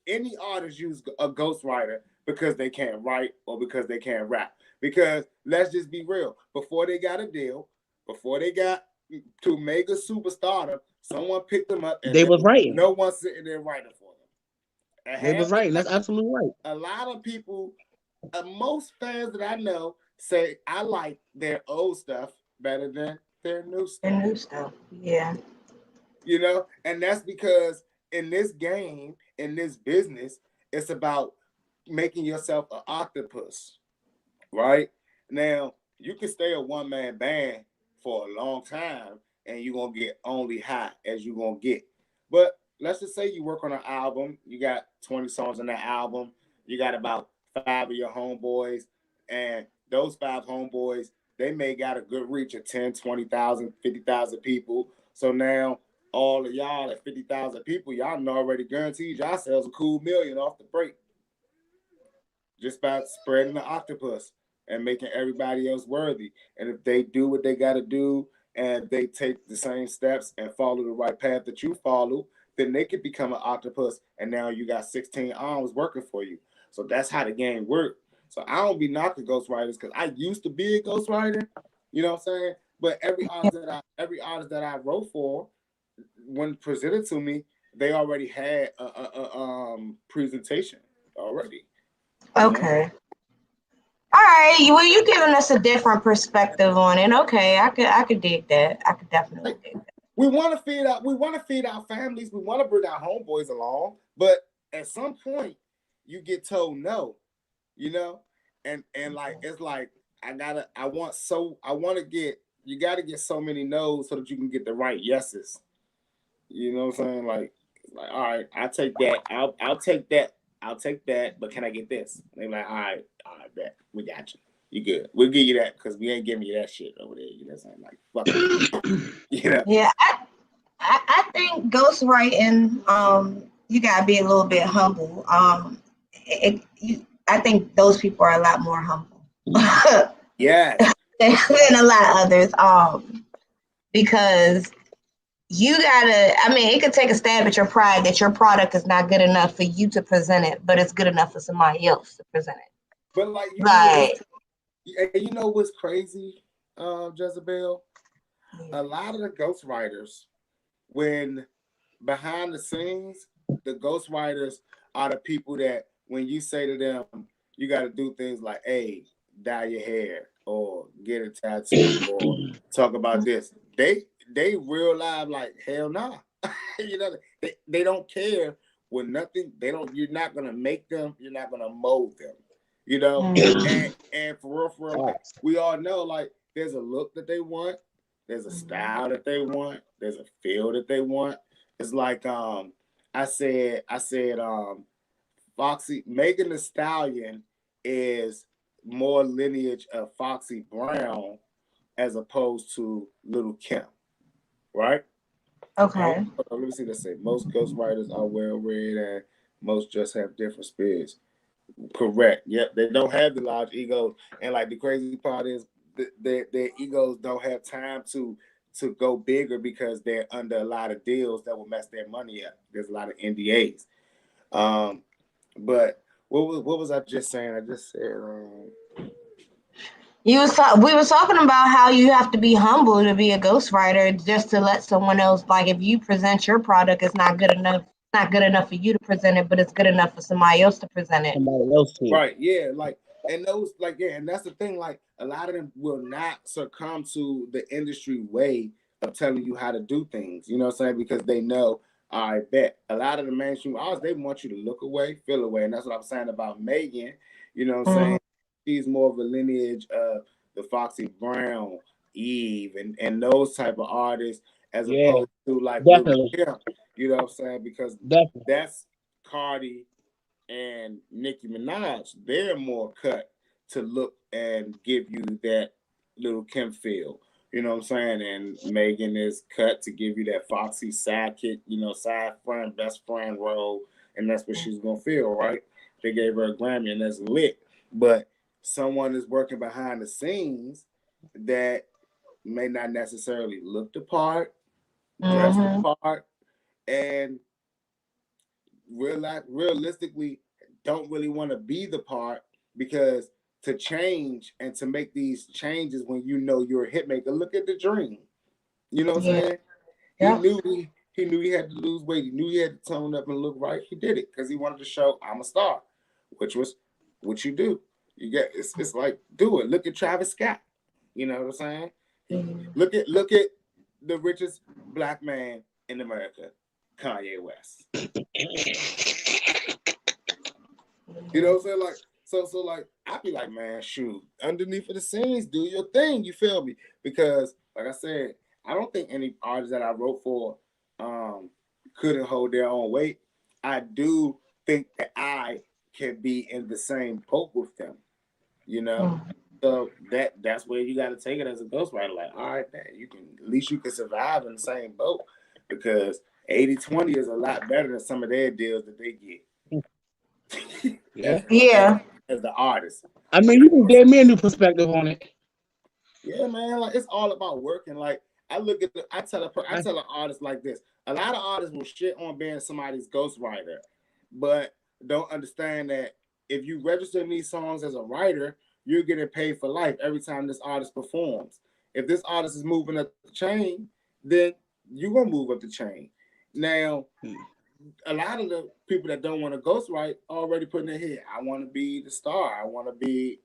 [SPEAKER 2] any artists use a ghostwriter because they can't write or because they can't rap. Because let's just be real. Before they got a deal, before they got to mega superstar, someone picked them up and
[SPEAKER 3] they was writing.
[SPEAKER 2] No one sitting there writing for them.
[SPEAKER 3] They was writing. That's absolutely right.
[SPEAKER 2] A lot of people, most fans that I know say I like their old stuff better than their new stuff.
[SPEAKER 1] Their new stuff, yeah.
[SPEAKER 2] You know, and that's because in this game, in this business, it's about making yourself an octopus, right? Now, you can stay a one-man band for a long time and you're going to get only high as you're going to get. But let's just say you work on an album, you got 20 songs on that album, you got about 5 of your homeboys, and those 5 homeboys, they may got a good reach of 10, 20,000, 50,000 people. So now all of y'all at 50,000 people, y'all already guaranteed yourselves a cool million off the break. Just by spreading the octopus and making everybody else worthy. And if they do what they got to do and they take the same steps and follow the right path that you follow, then they could become an octopus. And now you got 16 arms working for you. So that's how the game works. So I don't be knocking ghostwriters because I used to be a ghostwriter, you know what I'm saying? But every artist that I wrote for, when presented to me, they already had a presentation already.
[SPEAKER 1] Okay. All right. Well, you're giving us a different perspective on it. Okay, I could dig that. I could definitely dig that.
[SPEAKER 2] We want to feed our families. We want to bring our homeboys along, but at some point, you get told no. You know, and like it's like you got to get so many no's so that you can get the right yeses. You know what I'm saying? Like all right, I'll take that. I'll take that. But can I get this? And they're like, all right, bet we got you. You good? We'll give you that because we ain't giving you that shit over there. You know what I'm saying? Like fuck it. You know?
[SPEAKER 1] Yeah, I think ghostwriting, you gotta be a little bit humble. I think those people are a lot more humble.
[SPEAKER 2] Yeah.
[SPEAKER 1] than a lot of others. Because you gotta, it could take a stab at your pride that your product is not good enough for you to present it, but it's good enough for somebody else to present it.
[SPEAKER 2] But like
[SPEAKER 1] Right.
[SPEAKER 2] you know what's crazy, Jezebel? A lot of the ghostwriters, when behind the scenes, the ghostwriters are the people that when you say to them, you got to do things like, hey, dye your hair or get a tattoo or talk about this. They real live like hell nah. You know, they don't care with nothing. They don't. You're not gonna make them. You're not gonna mold them. You know, and for real, like we all know, like there's a look that they want, there's a style that they want, there's a feel that they want. It's like I said Foxy Megan Thee Stallion is more lineage of Foxy Brown as opposed to Little Kim, right?
[SPEAKER 1] Okay.
[SPEAKER 2] Let me see. Let's say most ghostwriters are well read and most just have different spirits. Correct. Yep. They don't have the large egos, and like the crazy part is their egos don't have time to go bigger because they're under a lot of deals that will mess their money up. There's a lot of NDAs. But what was I just saying? I just said
[SPEAKER 1] we was talking about how you have to be humble to be a ghostwriter, just to let someone else, like if you present your product, it's not good enough. It's not good enough for you to present it, but it's good enough for somebody else to present it.
[SPEAKER 3] Somebody else too.
[SPEAKER 2] Right, yeah, like and those like yeah, and that's the thing, like a lot of them will not succumb to the industry way of telling you how to do things, you know what I'm saying? Because they know, I bet a lot of the mainstream artists, they want you to look away, feel away, and that's what I'm saying about Megan, you know what I'm saying? She's more of a lineage of the Foxy Brown, Eve, and those type of artists as opposed to like Little Kim, you know what I'm saying? Because that's Cardi and Nicki Minaj, they're more cut to look and give you that Little Kim feel. You know what I'm saying? And Megan is cut to give you that Foxy sidekick, you know, side friend, best friend role, and that's what she's gonna feel, right? They gave her a Grammy, and that's lit. But someone is working behind the scenes that may not necessarily look the part, dress the part, and realistically don't really want to be the part, because to change and to make these changes when you know you're a hit maker. Look at the Dream. You know what I'm saying? Yeah. He knew he had to lose weight. He knew he had to tone up and look right. He did it because he wanted to show I'm a star, which was what you do. You get it's like do it. Look at Travis Scott. You know what I'm saying? Look at the richest black man in America, Kanye West. You know what I'm saying? Like, so like, I'd be like, man, shoot, underneath of the scenes, do your thing. You feel me? Because, like I said, I don't think any artists that I wrote for couldn't hold their own weight. I do think that I can be in the same boat with them, you know? So that's where you got to take it as a ghostwriter. Like, all right, man, at least you can survive in the same boat, because 80-20 is a lot better than some of their deals that they get. As the artist.
[SPEAKER 3] I mean, you can give me a new perspective on it.
[SPEAKER 2] Yeah, man. Like, it's all about working. Like, I tell an artist like this. A lot of artists will shit on being somebody's ghostwriter, but don't understand that if you register these songs as a writer, you're getting paid for life every time this artist performs. If this artist is moving up the chain, then you're gonna move up the chain. Now, a lot of the people that don't want to ghostwrite already put in their head, I want to be the star. I want to be,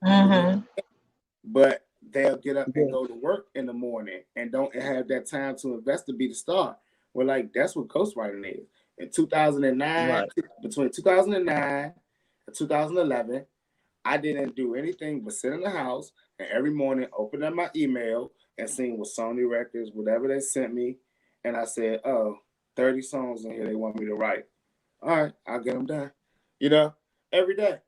[SPEAKER 2] but they'll get up and go to work in the morning and don't have that time to invest to be the star. Well, like, that's what ghostwriting is. In 2009, between 2009 and 2011, I didn't do anything but sit in the house and every morning open up my email and sing with Sony Records, whatever they sent me. And I said, oh, 30 songs in here they want me to write. All right, I'll get them done. You know, every day.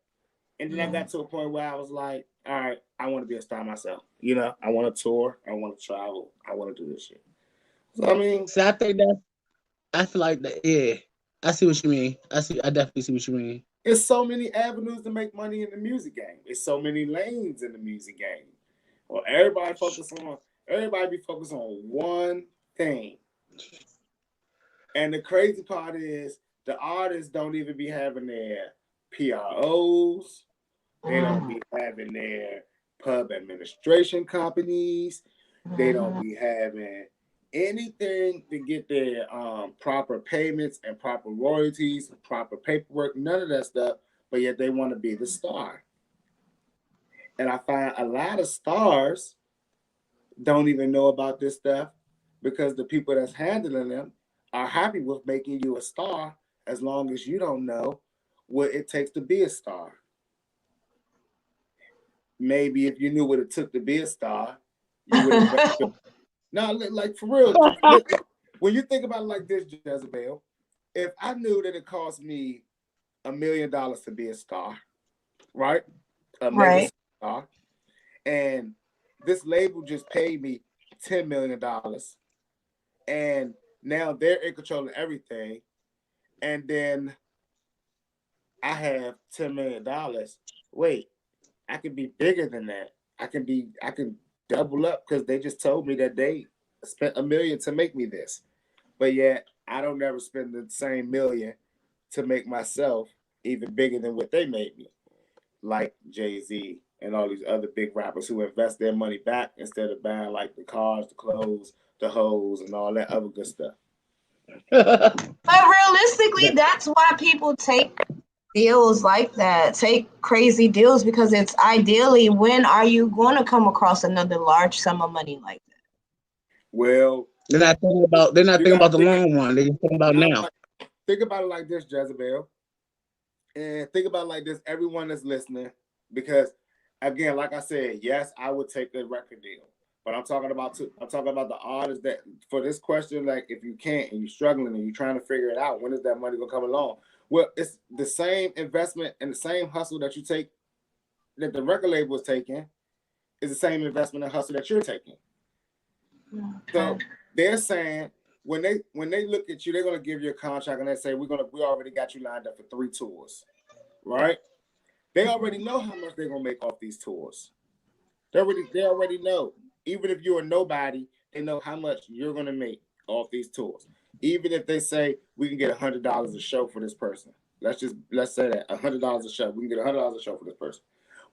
[SPEAKER 2] And then I got to a point where I was like, all right, I want to be a star myself. You know, I want to tour. I want to travel. I want to do this shit. So, I mean.
[SPEAKER 3] So I think I feel like that, yeah. I see what you mean. I definitely see what you mean.
[SPEAKER 2] There's so many avenues to make money in the music game. There's so many lanes in the music game. Well, everybody be focused on one thing. And the crazy part is the artists don't even be having their PROs, They don't be having their pub administration companies. They don't be having anything to get their proper payments and proper royalties, proper paperwork, none of that stuff, but yet they want to be the star. And I find a lot of stars don't even know about this stuff because the people that's handling them are happy with making you a star as long as you don't know what it takes to be a star. Maybe if you knew what it took to be a star, you would have. No, like for real. When you think about it like this, Jezebel, if I knew that it cost me $1 million to be a star, right? A mega star, and this label just paid me $10 million, and now they're in control of everything, and then I have $10 million. Wait, I can be bigger than that. I can double up because they just told me that they spent $1 million to make me this. But yet I don't never spend the same $1 million to make myself even bigger than what they made me. Like Jay-Z and all these other big rappers who invest their money back instead of buying like the cars, the clothes, the hoes, and all that other good stuff.
[SPEAKER 1] But realistically, that's why people take deals like that, take crazy deals, because it's ideally, when are you going to come across another large sum of money like that?
[SPEAKER 2] Well,
[SPEAKER 3] they're not thinking about the long run. They're thinking about now.
[SPEAKER 2] Think about it like this, Jezebel. And think about it like this, everyone that's listening, because again, like I said, yes, I would take a record deal. But I'm talking about the artists that, for this question, like if you can't and you're struggling and you're trying to figure it out, when is that money gonna come along? Well, it's the same investment and the same hustle that you take, that the record label is taking, is the same investment and hustle that you're taking. Okay. So they're saying when they look at you, they're gonna give you a contract and they say we already got you lined up for 3 tours, right? They already know how much they're gonna make off these tours. They already know. Even if you're a nobody, they know how much you're gonna make off these tours. Even if they say we can get $100 a show for this person, let's say that $100 a show, we can get $100 a show for this person.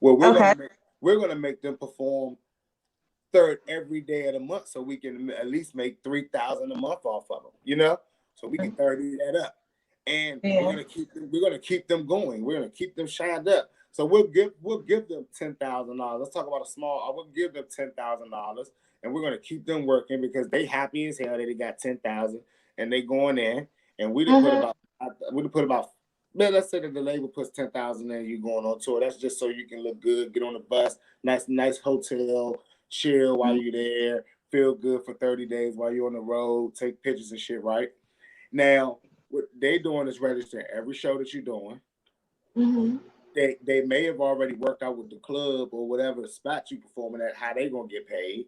[SPEAKER 2] Well, we're gonna make them perform third every day of the month, so we can at least make $3,000 a month off of them. You know, so we can 30 that up, and we're gonna keep them going. We're gonna keep them shined up. So we'll give them $10,000. Let's talk about a small. We'll give them $10,000, and we're gonna keep them working because they happy as hell that they got 10,000 and they going in. And we done put about. Man, let's say that the label puts 10,000 in, you going on tour. That's just so you can look good, get on the bus, nice hotel, chill while you're there, feel good for 30 days while you're on the road, take pictures and shit. Right now, what they doing is registering every show that you're doing. Mm-hmm. They may have already worked out with the club or whatever spot you performing at, how they gonna get paid.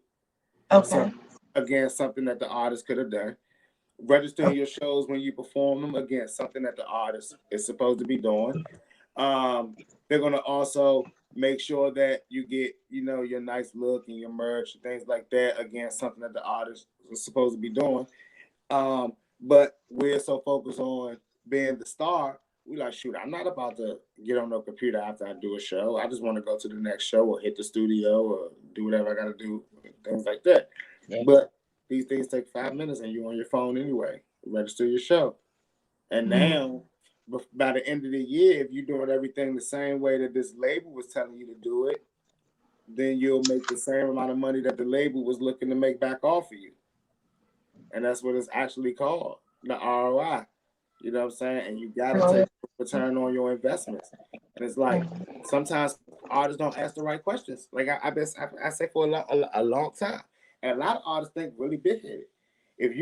[SPEAKER 2] Okay. So, again, something that the artist could have done. Registering your shows when you perform them, again, something that the artist is supposed to be doing. They're gonna also make sure that you get, your nice look and your merch and things like that. Again, something that the artist is supposed to be doing. But we're so focused on being the star. We like, shoot, I'm not about to get on no computer after I do a show. I just want to go to the next show or hit the studio or do whatever I got to do, things like that. Yeah. But these things take 5 minutes and you're on your phone anyway. Register your show. And now, by the end of the year, if you're doing everything the same way that this label was telling you to do it, then you'll make the same amount of money that the label was looking to make back off of you. And that's what it's actually called, the ROI. You know what I'm saying? And you got to take a return on your investments. And it's like, sometimes artists don't ask the right questions. Like I say for a long time. And a lot of artists think really big-headed. If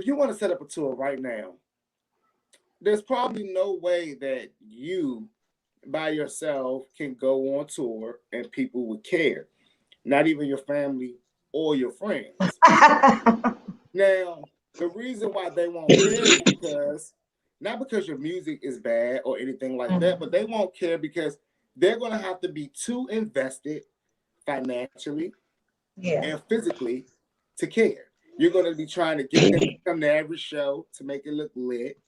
[SPEAKER 2] you want to set up a tour right now, there's probably no way that you by yourself can go on tour and people would care. Not even your family or your friends. Now, the reason why they won't care is because, not because your music is bad or anything like that, but they won't care because they're going to have to be too invested financially and physically to care. You're going to be trying to get them to come to every show to make it look lit.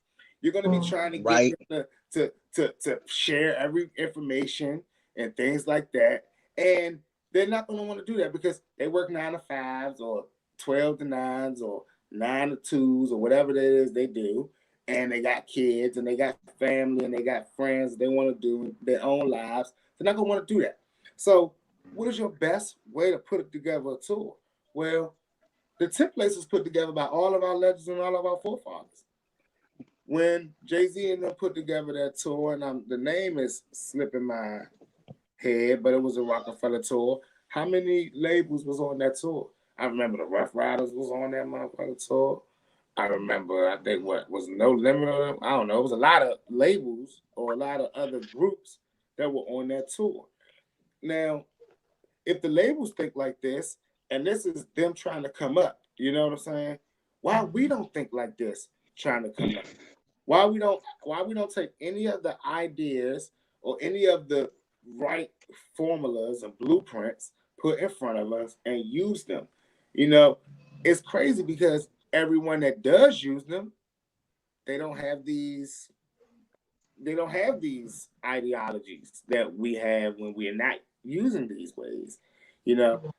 [SPEAKER 2] You're going to be trying to get them to share every information and things like that. And they're not going to want to do that because they work 9 to 5s or 12 to 9s or 9 to 2s or whatever it is they do. And they got kids and they got family and they got friends they want to do their own lives. They're not going to want to do that. So what is your best way to put together a tour? Well, the templates was put together by all of our legends and all of our forefathers. When Jay-Z and them put together that tour, and the name is slipping my head, but it was a Rockefeller tour. How many labels was on that tour? I remember the Rough Riders was on that motherfucker tour. I remember, I think what was No Limit on them. I don't know. It was a lot of labels or a lot of other groups that were on that tour. Now, if the labels think like this, and this is them trying to come up, you know what I'm saying? Why we don't think like this, trying to come up? Why we don't take any of the ideas or any of the right formulas and blueprints put in front of us and use them? You know, it's crazy because everyone that does use them, they don't have these ideologies that we have when we're not using these ways. You know,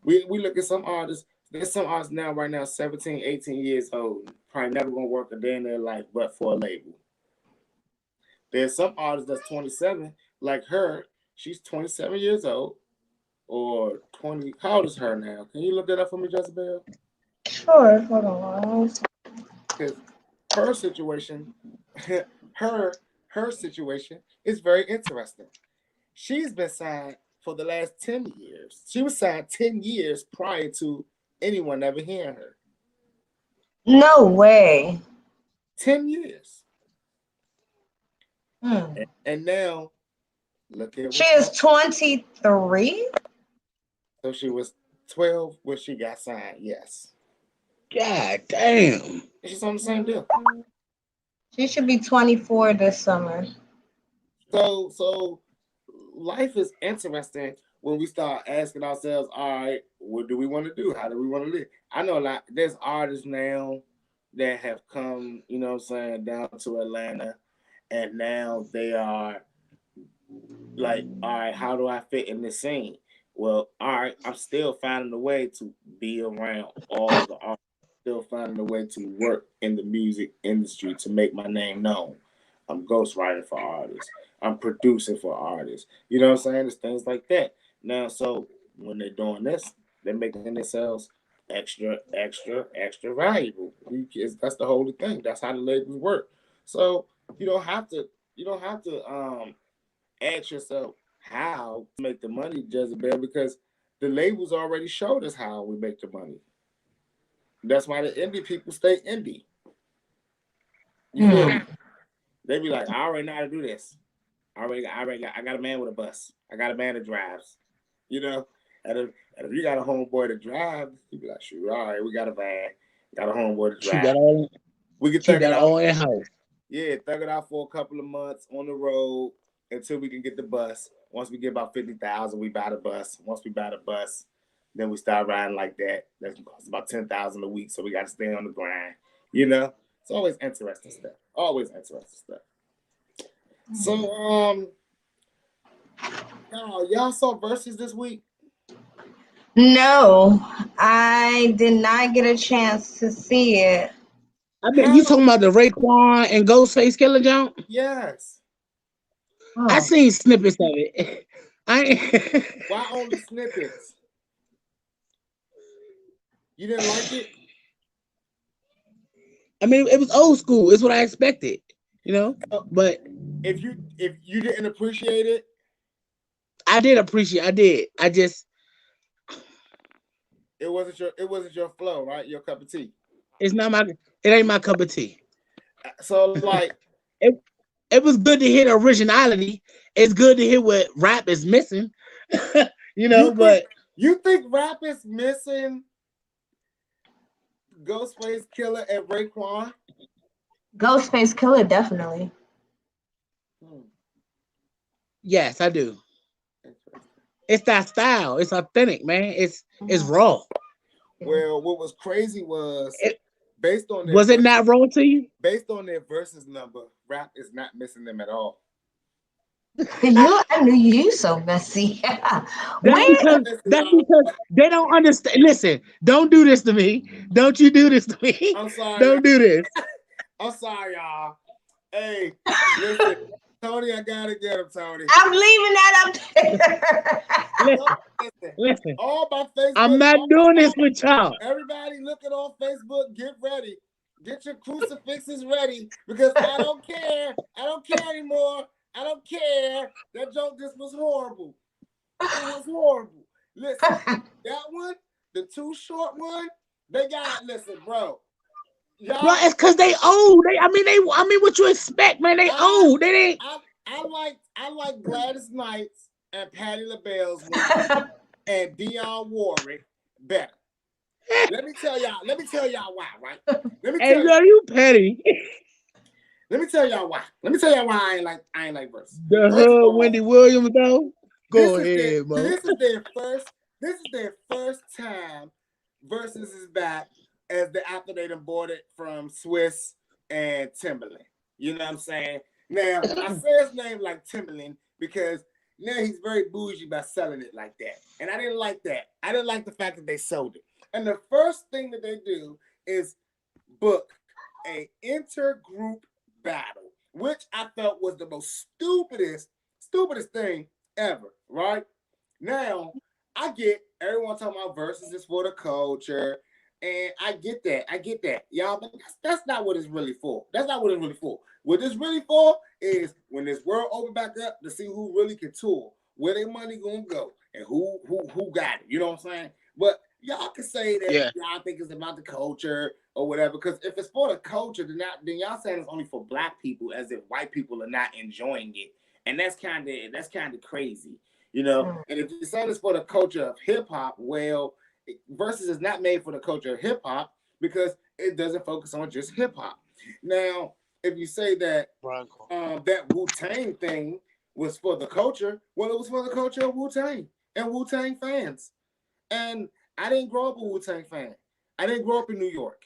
[SPEAKER 2] we look at some artists. There's some artists now, right now, 17, 18 years old, probably never gonna work a day in their life but for a label. There's some artists that's 27, like her. She's 27 years old, or 20. How old is her now? Can you look that up for me, Jezebel?
[SPEAKER 1] Sure, hold on.
[SPEAKER 2] Because her situation, her situation is very interesting. She's been signed for the last 10 years. She was signed 10 years prior to anyone ever hearing her.
[SPEAKER 1] No way.
[SPEAKER 2] 10 years.
[SPEAKER 1] Hmm.
[SPEAKER 2] And now, look at
[SPEAKER 1] She is 23?
[SPEAKER 2] So she was 12 when she got signed, yes.
[SPEAKER 3] God damn.
[SPEAKER 2] She's on the same deal.
[SPEAKER 1] She should be 24 this summer.
[SPEAKER 2] So life is interesting when we start asking ourselves, all right, what do we want to do? How do we want to live? I know a lot, there's artists now that have come, you know what I'm saying, down to Atlanta, and now they are like, all right, how do I fit in this scene? Well, all right, I'm still finding a way to be around all the artists, still finding a way to work in the music industry to make my name known. I'm ghostwriting for artists. I'm producing for artists. You know what I'm saying? It's things like that. Now, so when they're doing this, they're making themselves extra valuable. That's the whole thing. That's how the labels work. So you don't have to ask yourself how to make the money, Jezebel, because the labels already showed us how we make the money. That's why the indie people stay indie. You feel me? They be like, I already know how to do this. I got a man with a bus. I got a man that drives. You know? And if you got a homeboy that drives, you be like, shoot, all right, we got a van. Got a homeboy that drives. We can thug it out.
[SPEAKER 3] All in house.
[SPEAKER 2] Yeah, thug it out for a couple of months on the road until we can get the bus. Once we get about 50,000, we buy the bus. Once we buy the bus, then we start riding like that. That's about 10,000 a week, so we got to stay on the grind. You know, it's always interesting stuff. Always interesting stuff. So, y'all saw Versus this week?
[SPEAKER 1] No, I did not get a chance to see it.
[SPEAKER 3] I mean, you talking about the Raekwon and Ghostface Killer jump?
[SPEAKER 2] Yes.
[SPEAKER 1] Oh.
[SPEAKER 3] I seen snippets of it.
[SPEAKER 2] Why only snippets? You didn't like it?
[SPEAKER 3] I mean, it was old school. It's what I expected, you know. But
[SPEAKER 2] if you didn't appreciate it,
[SPEAKER 3] I did appreciate. I did. I just
[SPEAKER 2] it wasn't your flow, right? Your cup of tea.
[SPEAKER 3] It ain't my cup of tea.
[SPEAKER 2] So like
[SPEAKER 3] it was good to hear the originality. It's good to hear what rap is missing. you know,
[SPEAKER 2] you think rap is missing Ghostface Killer and Raekwon?
[SPEAKER 1] Ghostface Killer, definitely.
[SPEAKER 3] Yes, I do. It's that style. It's authentic, man. It's raw.
[SPEAKER 2] Well, what was crazy was Based on their
[SPEAKER 3] Was it not wrong to you?
[SPEAKER 2] Based on their versus number, rap is not missing them at all.
[SPEAKER 1] I knew you so messy.
[SPEAKER 3] That's because they don't understand. Listen, don't do this to me. Don't you do this to me.
[SPEAKER 2] I'm sorry.
[SPEAKER 3] Don't do this.
[SPEAKER 2] I'm sorry, y'all. Hey, listen, Tony, I gotta get him, Tony.
[SPEAKER 1] I'm leaving that up
[SPEAKER 3] there. Listen.
[SPEAKER 2] All my Facebook.
[SPEAKER 3] I'm not doing this with y'all.
[SPEAKER 2] Everybody looking on Facebook, get ready. Get your crucifixes ready because I don't care. I don't care anymore. I don't care. That joke just was horrible. It was horrible. Listen, that one, the Too Short one, they got, listen, bro.
[SPEAKER 3] Bro, it's because they old. I mean, what you expect, man? They old. They ain't.
[SPEAKER 2] I like Gladys Knight's and Patti LaBelle's one and Dionne Warwick better. Let me tell y'all why, right?
[SPEAKER 3] You petty.
[SPEAKER 2] Let me tell y'all why. I ain't like verse.
[SPEAKER 3] The hood Wendy Williams though. Go ahead, bro.
[SPEAKER 2] This is their first time Versus is back as after they done bought it from Swiss and Timberland. You know what I'm saying? Now I say his name like Timberland because now he's very bougie by selling it like that. And I didn't like that. I didn't like the fact that they sold it. And the first thing that they do is book a intergroup battle, which I felt was the most stupidest thing ever, right? Now, I get everyone talking about versus is for the culture, and I get that. Y'all, but that's not what it's really for. What it's really for is when this world open back up to see who really can tour, where their money gonna go, and who got it. You know what I'm saying? But y'all can say that y'all think it's about the culture or whatever, because if it's for the culture, then y'all saying it's only for black people, as if white people are not enjoying it, and that's kind of crazy, you know. And if you're saying it's for the culture of hip hop, well, Versus is not made for the culture of hip hop because it doesn't focus on just hip hop. Now, if you say that that Wu-Tang thing was for the culture, well, it was for the culture of Wu-Tang and Wu-Tang fans. And I didn't grow up a Wu-Tang fan. I didn't grow up in New York.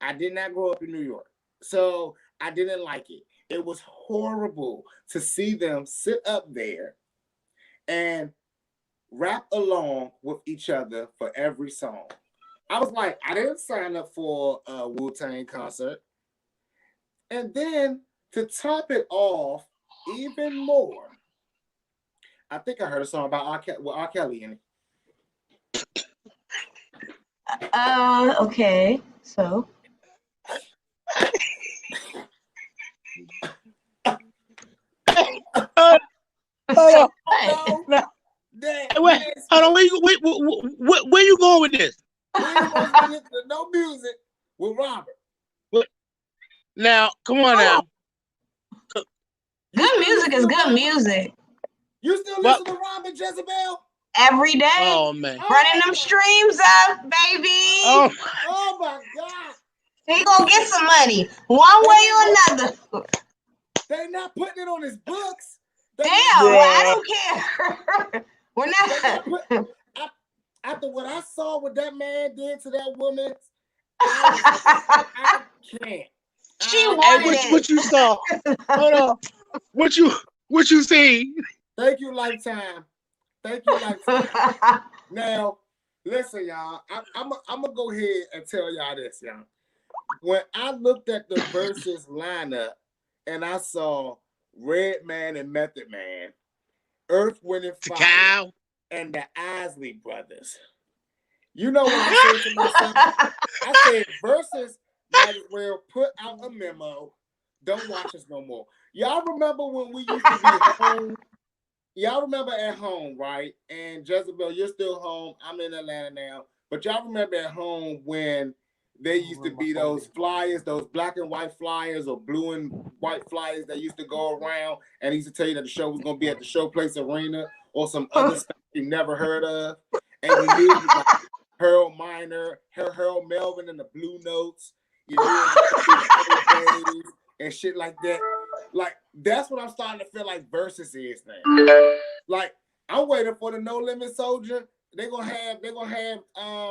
[SPEAKER 2] I did not grow up in New York. So I didn't like it. It was horrible to see them sit up there and rap along with each other for every song. I was like, I didn't sign up for a Wu-Tang concert. And then to top it off even more, I think I heard a song about R. Kelly in it.
[SPEAKER 1] Okay. So.
[SPEAKER 3] Hold on. Wait, hold on. Where you going with this?
[SPEAKER 2] No music with Robert.
[SPEAKER 3] Now, come on now.
[SPEAKER 1] Good music is good music.
[SPEAKER 2] You still listen to Robert, Jezebel?
[SPEAKER 1] Every day.
[SPEAKER 3] Oh, man.
[SPEAKER 1] Running them streams up, baby.
[SPEAKER 2] Oh my God.
[SPEAKER 1] He gonna get some money one way or another.
[SPEAKER 2] They not putting it on his books.
[SPEAKER 1] I don't care. We're not.
[SPEAKER 2] After what I saw what that man did to that woman, I can't.
[SPEAKER 1] She wanted
[SPEAKER 3] it. What you saw? Hold on. What you see?
[SPEAKER 2] Thank you, Lifetime. Now, listen, y'all. I'm gonna go ahead and tell y'all this, y'all. When I looked at the Versus lineup and I saw Redman and Method Man, Earth, Wind and Fire, and the Isley Brothers. You know what I said to myself? I said, Versus might as well put out a memo. Don't watch us no more. Y'all remember when we used to be home? Y'all remember at home, right? And Jezebel, you're still home. I'm in Atlanta now. But y'all remember at home when there used to be those flyers, those black and white flyers or blue and white flyers that used to go around and he used to tell you that the show was going to be at the Showplace Arena or some other stuff you never heard of. And you knew it was like Harold Miner, Harold Melvin and the Blue Notes, you knew and shit like that. Like, that's what I'm starting to feel like Versus is now. Like, I'm waiting for the No Limit Soldier. They're gonna have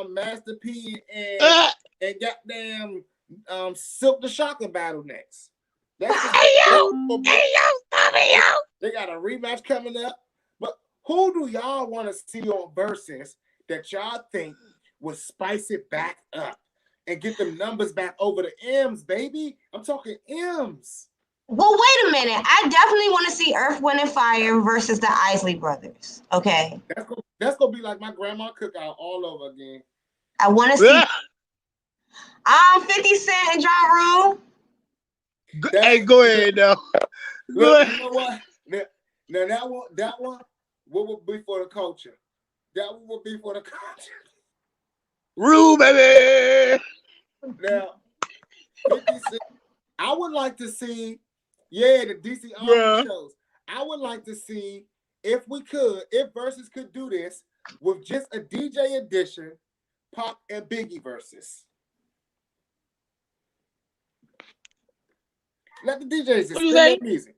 [SPEAKER 2] Master P and goddamn Silk the Shocker battle next.
[SPEAKER 3] Hey yo, stop it, yo.
[SPEAKER 2] They got a rematch coming up. But who do y'all want to see on Versus that y'all think would spice it back up and get them numbers back over the M's, baby? I'm talking M's.
[SPEAKER 1] Well, wait a minute. I definitely want to see Earth, Wind, and Fire versus the Isley Brothers. Okay.
[SPEAKER 2] That's gonna be like my grandma cookout all over again.
[SPEAKER 1] I want to see 50 Cent and Ja Rule.
[SPEAKER 3] Hey, go ahead now. Go ahead.
[SPEAKER 2] You know what? Now that one, what would be for the culture? That one would be for the culture.
[SPEAKER 3] Rule, baby.
[SPEAKER 2] Now, 50 Cent, I would like to see, the DC Army shows. I would like to see if Versus could do this with just a DJ edition, Pop and Biggie Versus. Let the DJs just spin their music.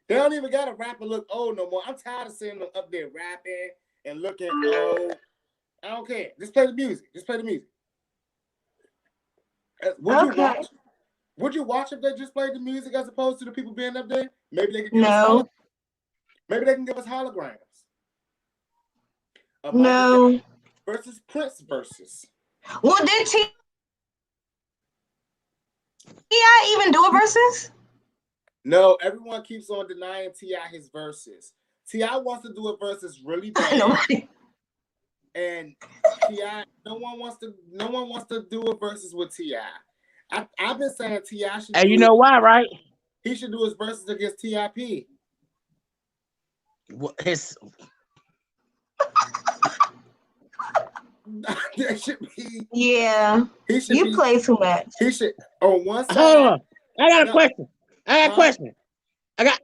[SPEAKER 2] They don't even gotta rap and look old no more. I'm tired of seeing them up there rapping and looking old. I don't care. Just play the music. Would you watch if they just played the music as opposed to the people being up there? Maybe they could give us maybe they can give us holograms.
[SPEAKER 1] No.
[SPEAKER 2] Versus Prince versus.
[SPEAKER 1] Well, did T.I. even do a versus?
[SPEAKER 2] No, everyone keeps on denying T.I. his verses. T.I. wants to do a versus really bad. And T.I. no one wants to do a versus with T.I. I've been saying T.I. should
[SPEAKER 3] you know why, right?
[SPEAKER 2] He should do his versus against T.I.P.
[SPEAKER 3] His
[SPEAKER 2] that should be.
[SPEAKER 1] Yeah. You play too much.
[SPEAKER 2] He should on one side.
[SPEAKER 3] Hold on. I got a question. I got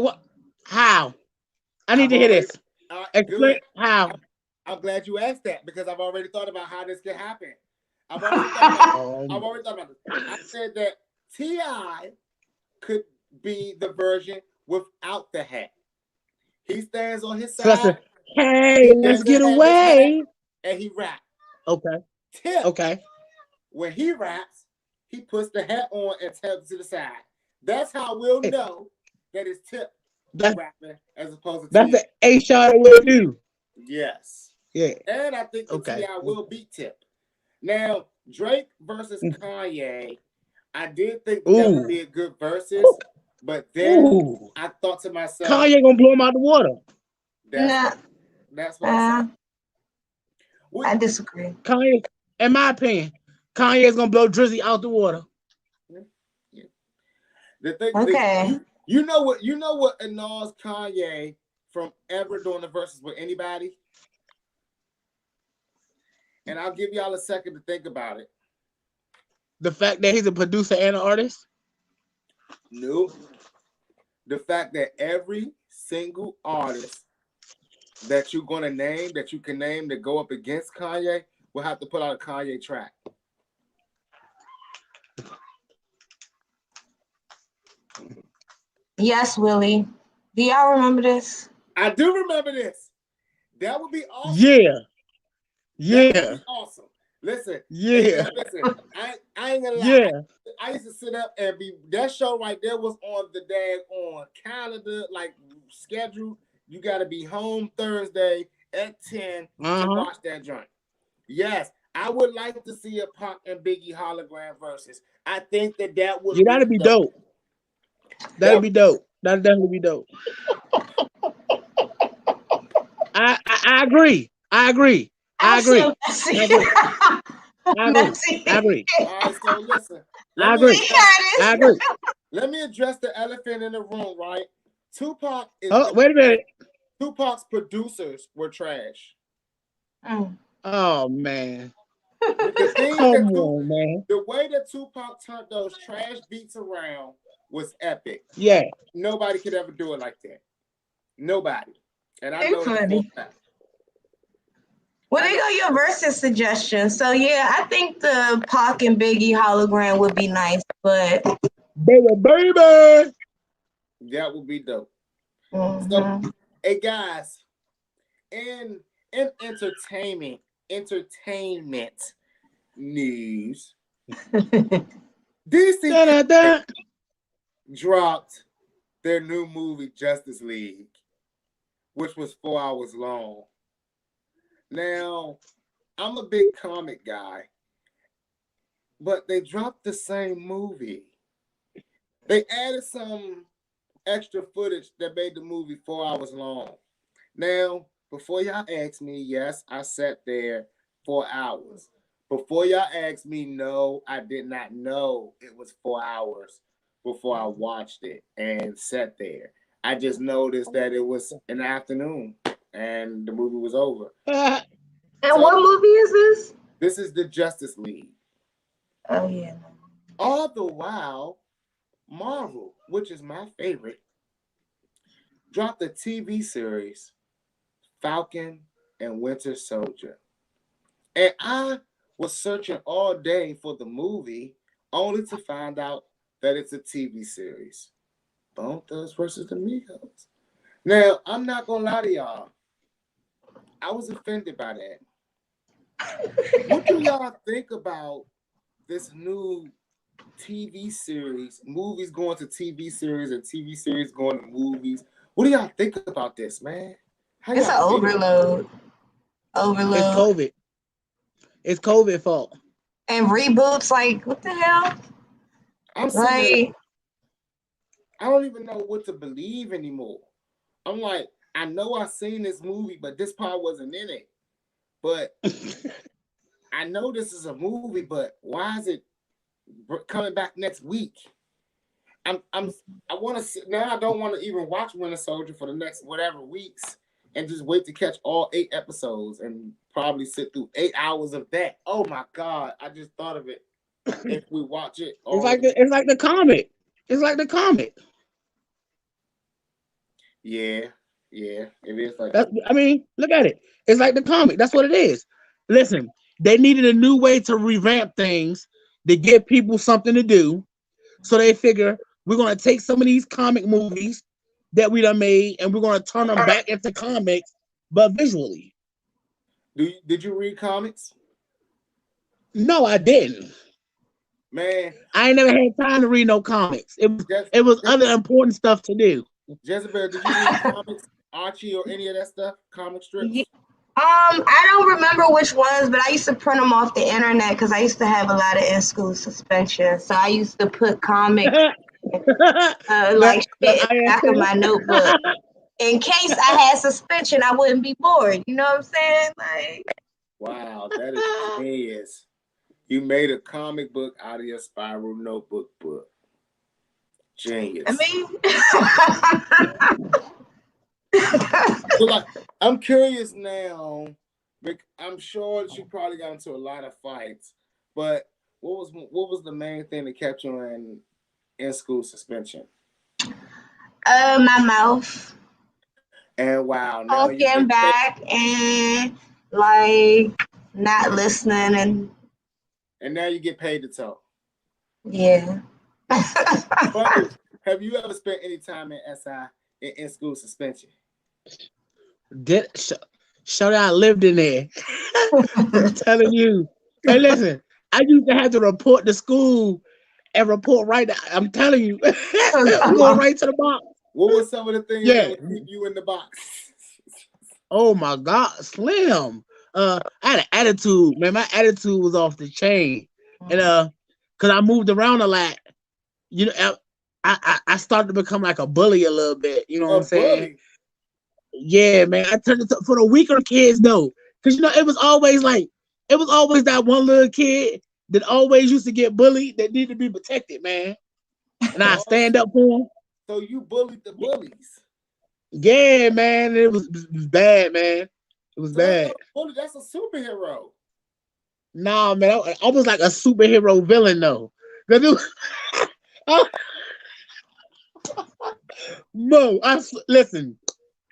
[SPEAKER 3] what? How? I need to hear this. Explain how.
[SPEAKER 2] I'm glad you asked that because I've already thought about how this could happen. I've already thought about this. I said that T.I. could be the version without the hat. He stands on his side.
[SPEAKER 3] Hey, let's get away.
[SPEAKER 2] And he raps.
[SPEAKER 3] Okay.
[SPEAKER 2] Tip.
[SPEAKER 3] Okay.
[SPEAKER 2] When he raps, he puts the hat on and taps to the side. That's how we'll know that it's Tip rapping as opposed to
[SPEAKER 3] That's the A shot will do.
[SPEAKER 2] Yes.
[SPEAKER 3] Yeah.
[SPEAKER 2] And I think the T.I. will beat Tip. Now, Drake versus Kanye, I did think that would be a good versus, but then I thought to myself,
[SPEAKER 3] Kanye gonna blow him out the water.
[SPEAKER 2] That's what I said.
[SPEAKER 1] I disagree.
[SPEAKER 3] Kanye, in my opinion, Kanye is gonna blow Drizzy out the water.
[SPEAKER 2] Yeah. The thing, you know what annoys Kanye from ever doing the verses with anybody? And I'll give y'all a second to think about it.
[SPEAKER 3] The fact that he's a producer and an artist?
[SPEAKER 2] Nope. The fact that every single artist that you're gonna name, that you can name that go up against Kanye, will have to put out a Kanye track.
[SPEAKER 1] Yes, Willie. Do y'all remember this?
[SPEAKER 2] I do remember this. That would be awesome.
[SPEAKER 3] Yeah.
[SPEAKER 2] That would be awesome. Listen.
[SPEAKER 3] Yeah.
[SPEAKER 2] Listen. I ain't gonna lie.
[SPEAKER 3] Yeah.
[SPEAKER 2] I used to sit up and that show right there was on the on calendar, like scheduled. You got to be home Thursday at 10 to watch that joint. Yes, I would like to see a Pop and Biggie hologram versus. I think that would
[SPEAKER 3] that'd be dope. That'd be dope. That'd definitely be dope. I agree. I agree. I agree. All right,
[SPEAKER 2] so listen.
[SPEAKER 3] I agree.
[SPEAKER 2] Let me address the elephant in the room, right? Tupac is.
[SPEAKER 3] Wait a minute.
[SPEAKER 2] Tupac's producers were trash.
[SPEAKER 3] Oh man.
[SPEAKER 2] Come on, man. The way that Tupac turned those trash beats around was epic.
[SPEAKER 3] Yeah.
[SPEAKER 2] Nobody could ever do it like that. Nobody. And I know
[SPEAKER 1] funny. Well, there go your versus suggestion. So yeah, I think the Pac and Biggie hologram would be nice, but
[SPEAKER 3] baby,
[SPEAKER 2] that would be dope. So, hey guys, in entertainment news, DC dropped their new movie Justice League, which was 4 hours long. Now, I'm a big comic guy, but they dropped the same movie. They added some extra footage that made the movie 4 hours long. Now, before y'all ask me, yes, I sat there 4 hours. Before y'all ask me, no, I did not know it was 4 hours before I watched it and sat there. I just noticed that it was an afternoon and the movie was over.
[SPEAKER 1] And so, what movie is this?
[SPEAKER 2] This is the Justice League.
[SPEAKER 1] Oh, yeah.
[SPEAKER 2] All the while, Marvel, which is my favorite, dropped a TV series, Falcon and Winter Soldier. And I was searching all day for the movie, only to find out that it's a TV series. Bone Thugs versus the Migos. Now, I'm not going to lie to y'all. I was offended by that. What do y'all think about this new TV series, movies going to TV series and TV series going to movies? What do y'all think about this, man?
[SPEAKER 1] It's an overload. Overload.
[SPEAKER 3] It's COVID fault.
[SPEAKER 1] And reboots, like, what the hell?
[SPEAKER 2] I'm like, I don't even know what to believe anymore. I'm like, I know I've seen this movie, but this part wasn't in it. But I know this is a movie, but why is it coming back next week? I want to now. I don't want to even watch Winter Soldier for the next whatever weeks, and just wait to catch all 8 episodes and probably sit through 8 hours of that. Oh my God! I just thought of it. If we watch it,
[SPEAKER 3] it's like the comic. It's like the comic.
[SPEAKER 2] Yeah, it is like.
[SPEAKER 3] I mean, look at it. It's like the comic. That's what it is. Listen, they needed a new way to revamp things to give people something to do. So they figure we're going to take some of these comic movies that we done made and we're going to turn them back into comics, but visually.
[SPEAKER 2] Did you read comics?
[SPEAKER 3] No, I didn't.
[SPEAKER 2] Man,
[SPEAKER 3] I ain't never had time to read no comics. It was other important stuff to do.
[SPEAKER 2] Jezebel, did you read comics, Archie, or any of that stuff? Comic strips?
[SPEAKER 1] Yeah. I don't remember which ones, but I used to print them off the internet because I used to have a lot of in-school suspension. So I used to put comics like shit in the back of my notebook. In case I had suspension, I wouldn't be bored. You know what I'm saying? Like,
[SPEAKER 2] wow, that is genius. You made a comic book out of your spiral notebook book. Genius.
[SPEAKER 1] I mean,
[SPEAKER 2] so like, I'm curious now. I'm sure that you probably got into a lot of fights, but what was the main thing that kept you in school suspension?
[SPEAKER 1] My mouth.
[SPEAKER 2] And wow, now
[SPEAKER 1] talking back and like not listening
[SPEAKER 2] and now you get paid to talk.
[SPEAKER 1] Yeah.
[SPEAKER 2] Have you ever spent any time in SI in school suspension?
[SPEAKER 3] Shout out, I lived in there. I'm telling you. Hey, listen, I used to have to report to school and report right. I'm telling you, I'm going right to the box.
[SPEAKER 2] What were some of the things that would keep you in the box?
[SPEAKER 3] Oh my God, Slim. I had an attitude, man. My attitude was off the chain, and because I moved around a lot, you know, I started to become like a bully a little bit. You know what I'm saying?
[SPEAKER 2] Bully.
[SPEAKER 3] Yeah, man. I turned it for the weaker kids though, because you know it was always that one little kid that always used to get bullied that needed to be protected, man. And I stand up for him.
[SPEAKER 2] So you bullied the bullies.
[SPEAKER 3] Yeah, man. It was bad, man. It was bad.
[SPEAKER 2] That's a superhero.
[SPEAKER 3] Nah, man. I was like a superhero villain, though. No, listen.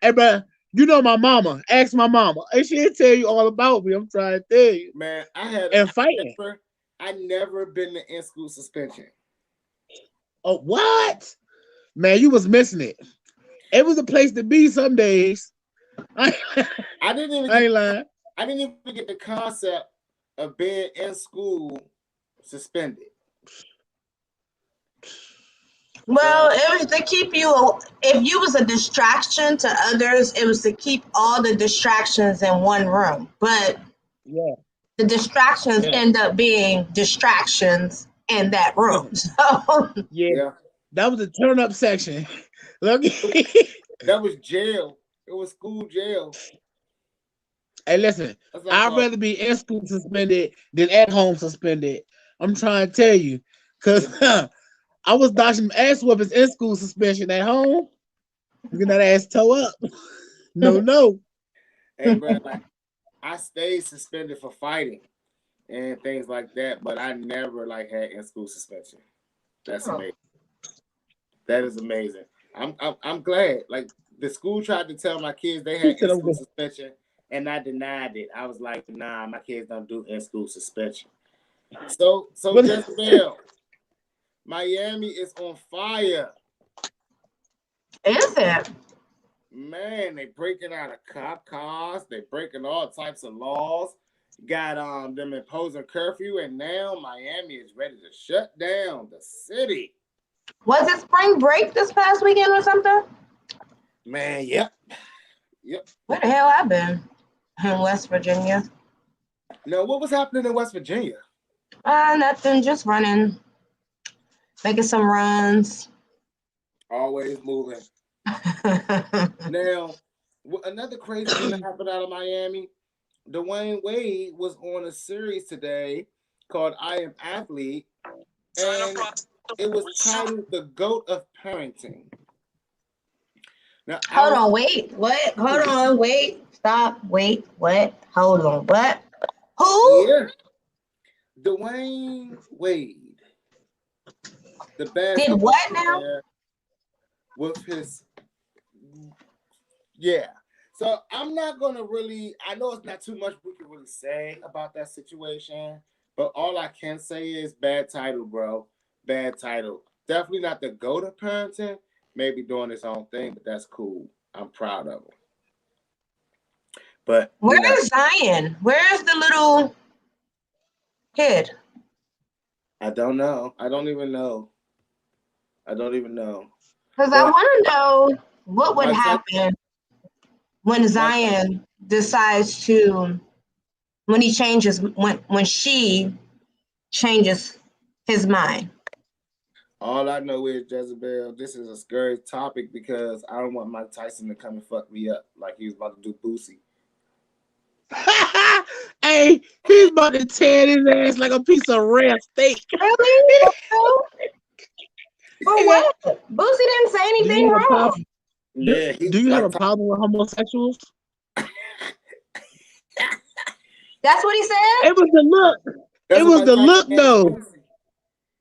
[SPEAKER 3] Hey, bro, you know my mama. Ask my mama. And she'll tell you all about me. I'm trying to tell you.
[SPEAKER 2] Man, I never been to in-school suspension.
[SPEAKER 3] Oh, what? Man, you was missing it. It was a place to be some days.
[SPEAKER 2] I didn't even get the concept of being in school suspended.
[SPEAKER 1] Well, it was to keep you. If you was a distraction to others, it was to keep all the distractions in one room. But
[SPEAKER 3] Yeah.
[SPEAKER 1] the distractions
[SPEAKER 3] Yeah.
[SPEAKER 1] end up being distractions in that room. So
[SPEAKER 3] Yeah. That was the turn up section. Look.
[SPEAKER 2] That was jail. It was school jail.
[SPEAKER 3] Hey, listen. I'd rather be in school suspended than at home suspended. I'm trying to tell you, because I was dodging ass whoopings in school suspension. At home, you get that ass toe up. No.
[SPEAKER 2] Hey, bro, like I stayed suspended for fighting and things like that, but I never like had in school suspension. That's amazing. That is amazing. I'm glad. Like the school tried to tell my kids they had in school suspension, and I denied it. I was like, nah, my kids don't do in school suspension. So Jezebel, Miami is on fire.
[SPEAKER 1] is it?
[SPEAKER 2] Man, they breaking out of cop cars. They breaking all types of laws. Got them imposing curfew, and now Miami is ready to shut down the city.
[SPEAKER 1] Was it spring break this past weekend or something?
[SPEAKER 2] Man, yep.
[SPEAKER 1] Where the hell I been? In West Virginia.
[SPEAKER 2] No, what was happening in West Virginia?
[SPEAKER 1] Nothing, just running. Making some runs.
[SPEAKER 2] Always moving. Now, another crazy thing that happened out of Miami, Dwayne Wade was on a series today called I Am Athlete, and it was titled The GOAT of Parenting. Now,
[SPEAKER 1] hold on, wait, what? Hold on, wait, stop, wait, what? Hold on, what? Who?
[SPEAKER 2] Yeah. Dwayne Wade. The best.
[SPEAKER 1] Did what now?
[SPEAKER 2] With his, yeah. So I'm not gonna really. I know it's not too much we can really say about that situation, but all I can say is bad title, bro. Bad title. Definitely not the GOAT of parenting. Maybe doing his own thing, but that's cool. I'm proud of him. But
[SPEAKER 1] where is Zion? Where's the little kid?
[SPEAKER 2] I don't know. I don't even know.
[SPEAKER 1] Because I want to know what would happen when Zion decides to, when he changes, when she changes his mind.
[SPEAKER 2] All I know is, Jezebel, this is a scary topic because I don't want Mike Tyson to come and fuck me up like he was about to do Boosie.
[SPEAKER 3] Hey, he's about to tear his ass like a piece of rare steak.
[SPEAKER 1] Really? For what? Boosie didn't say anything wrong.
[SPEAKER 2] Yeah,
[SPEAKER 3] do you have a problem with homosexuals?
[SPEAKER 1] That's what he said?
[SPEAKER 3] It was the look. It was the look, though.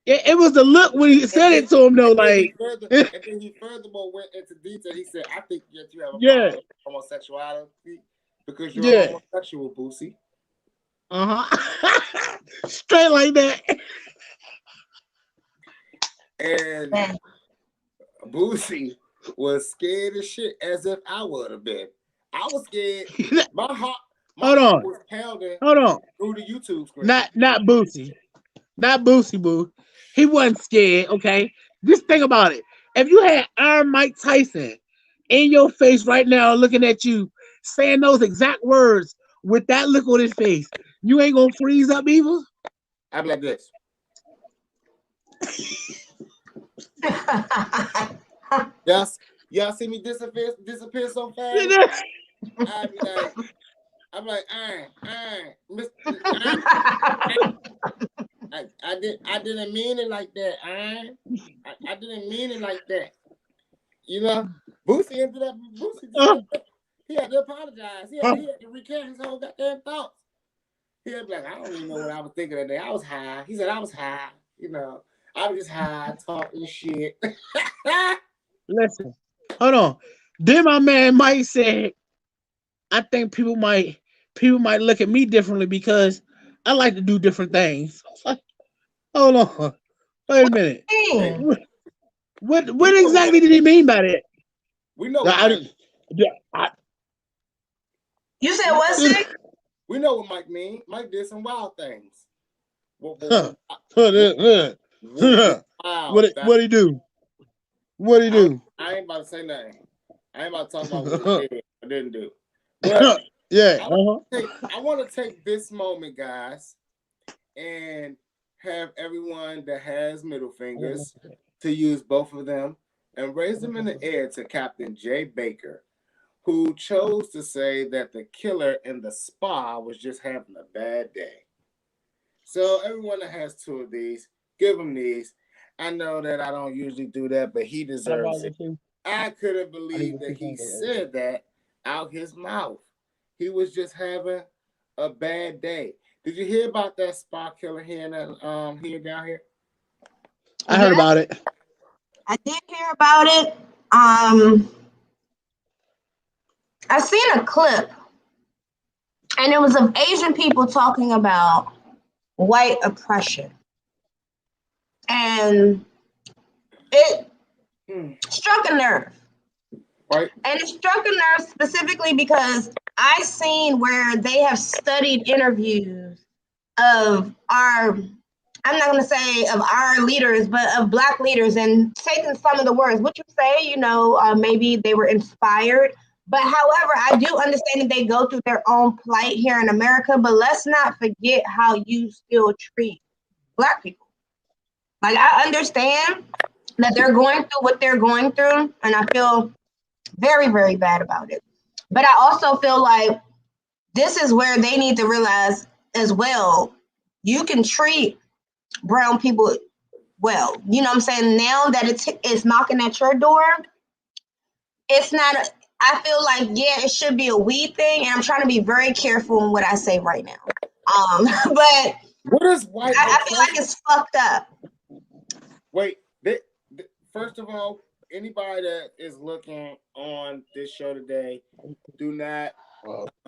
[SPEAKER 3] It was the look when he said it to him, though. Like,
[SPEAKER 2] and then he furthermore went into detail. He said, "I think that you have a problem with homosexuality because you're a homosexual, Boosie."
[SPEAKER 3] Straight like that.
[SPEAKER 2] And Boosie was scared as shit, as if I would have been. I was scared. My heart was pounding.
[SPEAKER 3] Hold on.
[SPEAKER 2] Through the YouTube screen.
[SPEAKER 3] Not Boosie. Not Boosie, boo. He wasn't scared, okay? Just think about it. If you had Iron Mike Tyson in your face right now looking at you, saying those exact words with that look on his face, you ain't gonna freeze up either?
[SPEAKER 2] I'd be like this. Yes. Y'all see me disappear so fast? I'd be like, I'm like, I didn't mean it like that, I didn't mean it like that. You know, Boosie ended up. He had to apologize. He had to recant his whole goddamn thoughts. He had to be like, I don't even know what I was thinking that day. I was high. He said I was high. You know, I was just high talking shit.
[SPEAKER 3] Listen, hold on. Then my man Mike said, I think people might look at me differently because I like to do different things. Like, hold on. Wait a minute. What exactly did he mean by that?
[SPEAKER 2] We know
[SPEAKER 1] you said what's it?
[SPEAKER 2] We know what Mike mean. Mike did some wild things.
[SPEAKER 3] What he do? What he do?
[SPEAKER 2] I ain't about to say nothing. I ain't about to talk about what he did or didn't do. But
[SPEAKER 3] yeah,
[SPEAKER 2] I want to take this moment, guys, and have everyone that has middle fingers to use both of them and raise them in the air to Captain Jay Baker, who chose to say that the killer in the spa was just having a bad day. So everyone that has two of these, give him these. I know that I don't usually do that, but he deserves it. I couldn't believe that he said that out his mouth. He was just having a bad day. Did you hear about that spa killer here in that, here down here?
[SPEAKER 3] I heard about it.
[SPEAKER 1] I did hear about it. I seen a clip, and it was of Asian people talking about white oppression, and it struck a nerve.
[SPEAKER 2] Right.
[SPEAKER 1] And it struck a nerve specifically because I seen where they have studied interviews of our, I'm not going to say of our leaders, but of Black leaders, and taking some of the words. What you say, you know, maybe they were inspired. But however, I do understand that they go through their own plight here in America, but let's not forget how you still treat Black people. Like, I understand that they're going through what they're going through, and I feel very, very bad about it. But I also feel like this is where they need to realize as well, you can treat brown people well. You know what I'm saying? Now that it's knocking at your door, it's not, I feel like, yeah, it should be a we thing, and I'm trying to be very careful in what I say right now. But
[SPEAKER 2] what is white?
[SPEAKER 1] I feel like it's fucked up.
[SPEAKER 2] Wait, first of all, anybody that is looking on this show today, do not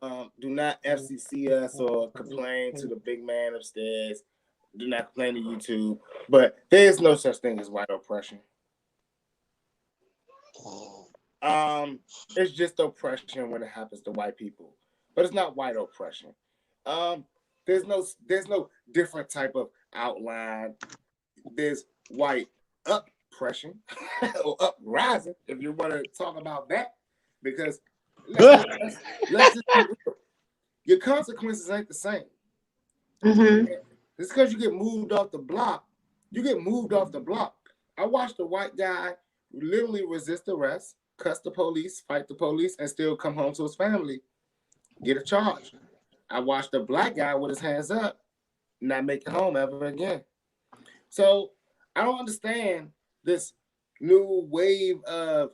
[SPEAKER 2] FCC us or complain to the big man upstairs. Do not complain to YouTube. But there is no such thing as white oppression. It's just oppression when it happens to white people, but it's not white oppression. There's no different type of outline. There's white oppression or uprising, if you want to talk about that, because let's just be real. Your consequences ain't the same.
[SPEAKER 1] Mm-hmm.
[SPEAKER 2] It's because you get moved off the block. You get moved off the block. I watched a white guy literally resist arrest, cuss the police, fight the police, and still come home to his family, get a charge. I watched a Black guy with his hands up, not make it home ever again. So I don't understand this new wave of,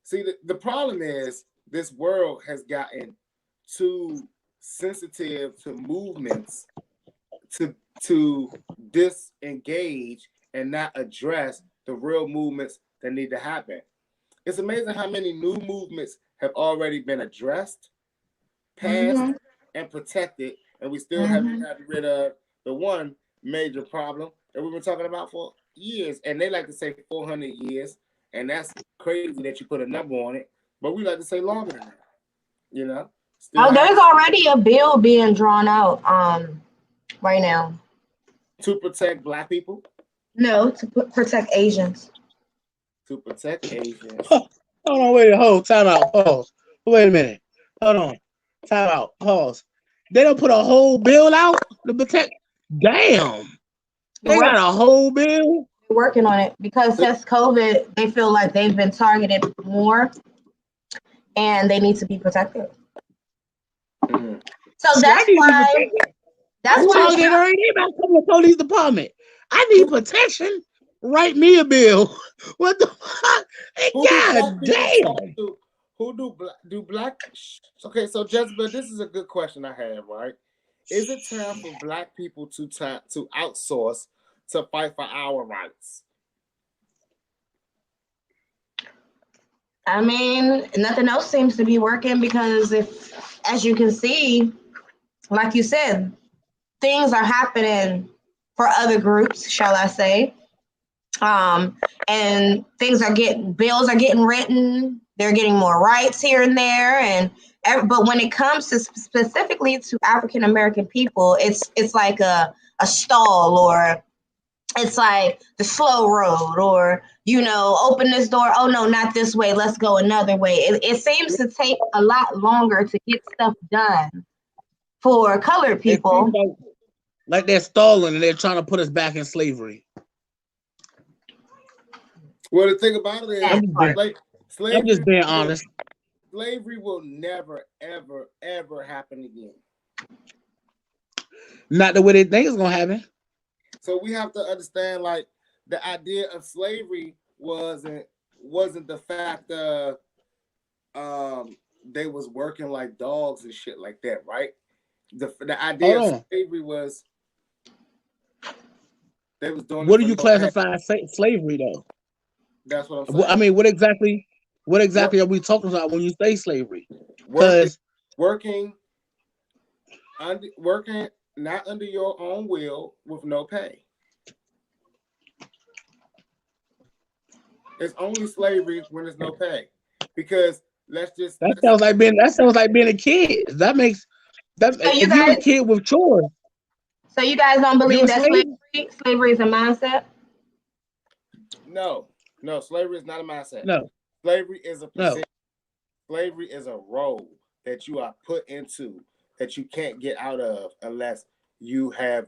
[SPEAKER 2] see, the problem is this world has gotten too sensitive to movements to disengage and not address the real movements that need to happen. It's amazing how many new movements have already been addressed, passed, and protected, and we still haven't gotten rid of the one major problem that we've been talking about for years. And they like to say 400 years, and that's crazy that you put a number on it, but we like to say longer than that, you know?
[SPEAKER 1] There's already a bill being drawn out right now.
[SPEAKER 2] To protect Black people?
[SPEAKER 1] No, to protect Asians.
[SPEAKER 2] To protect Asians.
[SPEAKER 3] Hold on, wait, time out, pause. Wait a minute. Hold on. Time out, pause. They don't put a whole bill out to protect. Damn. They got a whole bill.
[SPEAKER 1] They're working on it because since COVID, they feel like they've been targeted more and they need to be protected. So that's why. That's why
[SPEAKER 3] they ain't about to come to the police department. I need protection. Write me a bill. What the fuck? Hey, God damn.
[SPEAKER 2] Who do Black? Okay, so Jessica, this is a good question I have, right? Is it time for Black people to outsource to fight for our rights?
[SPEAKER 1] I mean, nothing else seems to be working because if, as you can see, like you said, things are happening for other groups, shall I say. And bills are getting written. They're getting more rights here and there. But when it comes to specifically to African American people, it's like a a stall, or it's like the slow road, or open this door. Oh no, not this way. Let's go another way. It seems to take a lot longer to get stuff done for colored people.
[SPEAKER 3] Like they're stalling and they're trying to put us back in slavery.
[SPEAKER 2] Well, the thing about it is,
[SPEAKER 3] I'm just being honest.
[SPEAKER 2] Slavery will never, ever, ever happen again.
[SPEAKER 3] Not the way they think it's gonna happen.
[SPEAKER 2] So we have to understand, like, the idea of slavery wasn't the fact of they was working like dogs and shit like that, right? The idea of slavery was they was doing.
[SPEAKER 3] What do you classify as slavery though?
[SPEAKER 2] That's what I'm saying.
[SPEAKER 3] I mean, what exactly are we talking about when you say slavery?
[SPEAKER 2] Working not under your own will with no pay. It's only slavery when there's no pay. Because that
[SPEAKER 3] sounds like being a kid. That makes that so if you're a kid with chores.
[SPEAKER 1] So you guys don't believe that slavery is a mindset?
[SPEAKER 2] No, slavery is not a mindset.
[SPEAKER 3] No.
[SPEAKER 2] Slavery is a position. No. Slavery is a role that you are put into that you can't get out of unless you have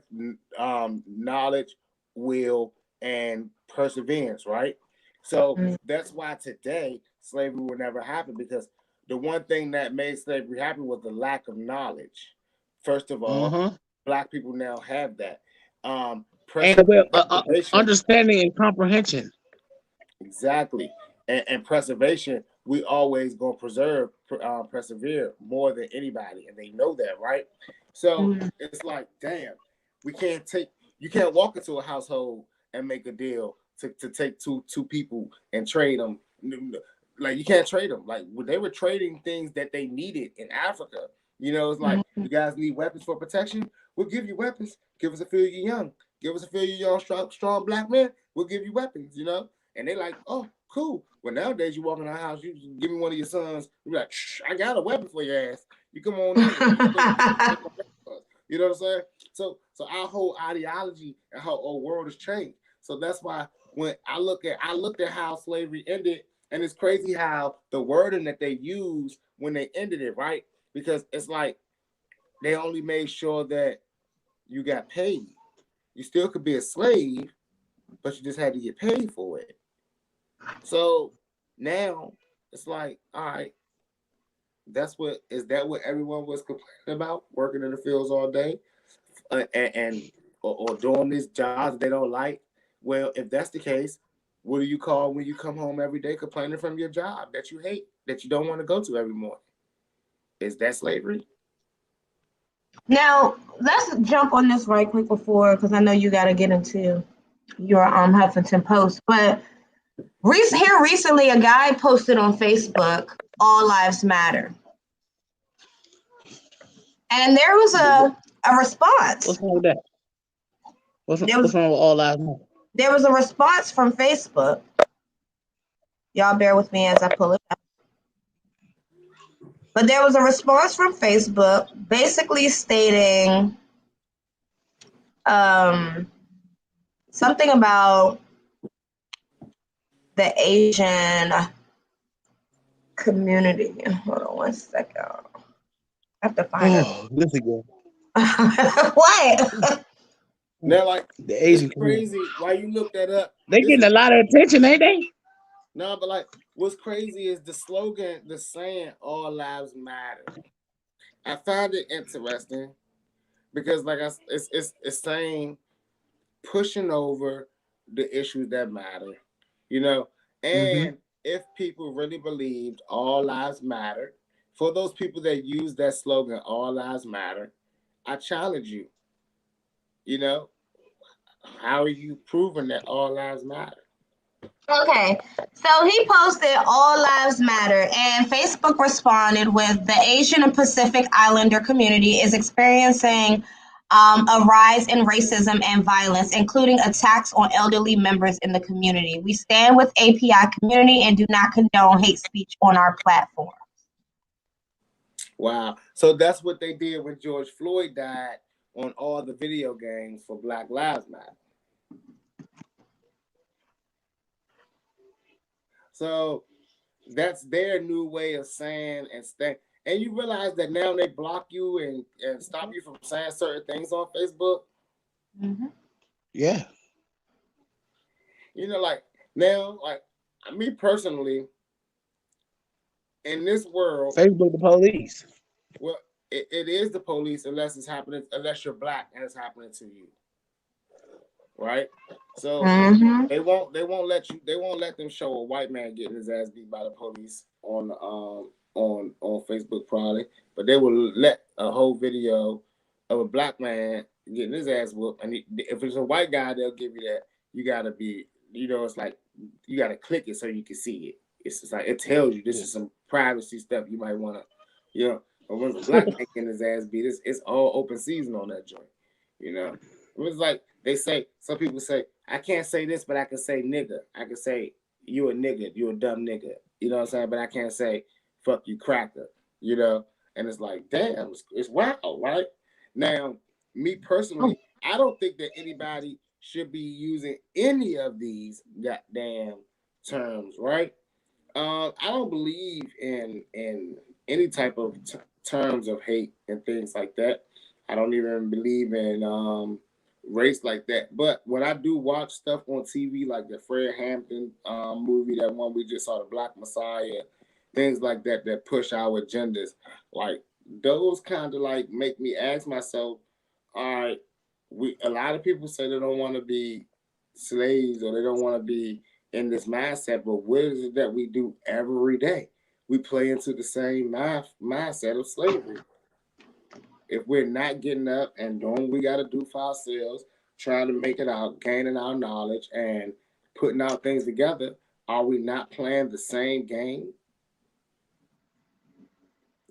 [SPEAKER 2] knowledge, will, and perseverance, right? So that's why today slavery will never happen, because the one thing that made slavery happen was the lack of knowledge. First of all, Black people now have that.
[SPEAKER 3] Understanding and comprehension.
[SPEAKER 2] Exactly. And preservation, we always gonna persevere more than anybody, and they know that, right? So it's like, damn, you can't walk into a household and make a deal to take two people and trade them. Like, you can't trade them. Like, when they were trading things that they needed in Africa, it's like, you guys need weapons for protection? We'll give you weapons. Give us a few of you young. Give us a few of you young, strong Black men. We'll give you weapons, And they like, oh, cool. Well, nowadays you walk in our house, you give me one of your sons. You be like, I got a weapon for your ass. You come on in. You know what I'm saying? So our whole ideology and how our world has changed. So that's why when I looked at how slavery ended, and it's crazy how the wording that they used when they ended it, right? Because it's like they only made sure that you got paid. You still could be a slave, but you just had to get paid for it. So now it's like, all right, is that what everyone was complaining about? Working in the fields all day or doing these jobs they don't like? Well, if that's the case, what do you call when you come home every day complaining from your job that you hate, that you don't want to go to every morning? Is that slavery?
[SPEAKER 1] Now, let's jump on this right quick because I know you got to get into your Huffington Post. But recently, a guy posted on Facebook, "All Lives Matter," and there was a response.
[SPEAKER 3] What's wrong with that? What's wrong with All Lives Matter?
[SPEAKER 1] There was a response from Facebook. Y'all bear with me as I pull it up. But there was a response from Facebook basically stating something about the Asian community. Hold on one second. I have to find it.
[SPEAKER 3] This again.
[SPEAKER 1] What?
[SPEAKER 2] They're like,
[SPEAKER 3] the Asian
[SPEAKER 2] crazy. Why you look that up?
[SPEAKER 3] They getting a lot of attention, ain't they?
[SPEAKER 2] No, but like, what's crazy is the slogan, the saying, "All lives matter." I find it interesting because, like, it's saying, pushing over the issues that matter, and if people really believed all lives matter, for those people that use that slogan, "All lives matter," I challenge you. How are you proving that all lives matter?
[SPEAKER 1] Okay, so he posted "All Lives Matter," and Facebook responded with, "The Asian and Pacific Islander community is experiencing a rise in racism and violence, including attacks on elderly members in the community. We stand with API community and do not condone hate speech on our platform."
[SPEAKER 2] Wow. So that's what they did when George Floyd died, on all the video games for Black Lives Matter. So that's their new way of saying and staying. And you realize that now they block you and stop you from saying certain things on Facebook.
[SPEAKER 1] Mm-hmm.
[SPEAKER 3] Yeah.
[SPEAKER 2] You know, like now, like me personally, in this world,
[SPEAKER 3] Facebook the police.
[SPEAKER 2] well, it is the police unless it's happening, unless you're black and it's happening to you, right? So
[SPEAKER 1] Mm-hmm.
[SPEAKER 2] they won't let them show a white man getting his ass beat by the police on Facebook probably, but they will let a whole video of a black man getting his ass whooped. And if it's a white guy, they'll give you that. You gotta be, it's like you gotta click it so you can see it. It's just like it tells you this is some privacy stuff you might want to, But when a black man getting his ass beat, it's all open season on that joint. It was like they say. Some people say I can't say this, but I can say nigga. I can say you a nigga, you a dumb nigga. You know what I'm saying? But I can't say fuck you cracker. And it's like damn, it's wow, right? Now, me personally, I don't think that anybody should be using any of these goddamn terms, right? I don't believe in any type of terms of hate and things like that. I don't even believe in race like that. But when I do watch stuff on TV, like the Fred Hampton movie, that one we just saw, the Black Messiah, things like that that push our agendas, like those kind of like make me ask myself, all right, a lot of people say they don't want to be slaves or they don't want to be in this mindset, but what is it that we do every day? We play into the same mindset of slavery. If we're not getting up and doing what we got to do for ourselves, trying to make it out, gaining our knowledge and putting our things together, are we not playing the same game?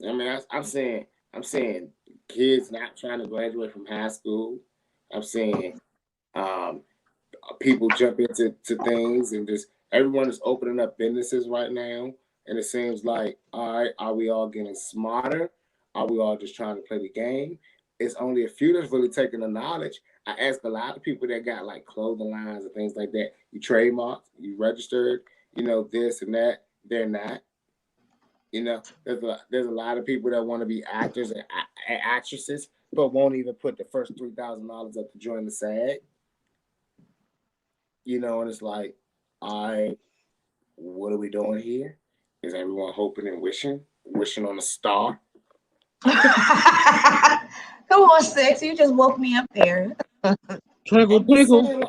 [SPEAKER 2] I mean, I'm saying kids not trying to graduate from high school. I'm saying um, people jump into things and just everyone is opening up businesses right now. And it seems like, all right, are we all getting smarter? Are we all just trying to play the game? It's only a few that's really taking the knowledge. I ask a lot of people that got like clothing lines and things like that. You trademarked, you registered, this and that. They're not. There's a lot of people that want to be actors and actresses, but won't even put the first $3,000 up to join the SAG. And it's like, all right, what are we doing here? Is everyone hoping and wishing on a star?
[SPEAKER 1] Come on, Six. You just woke me up there.
[SPEAKER 3] Twinkle, twinkle.
[SPEAKER 2] Saying,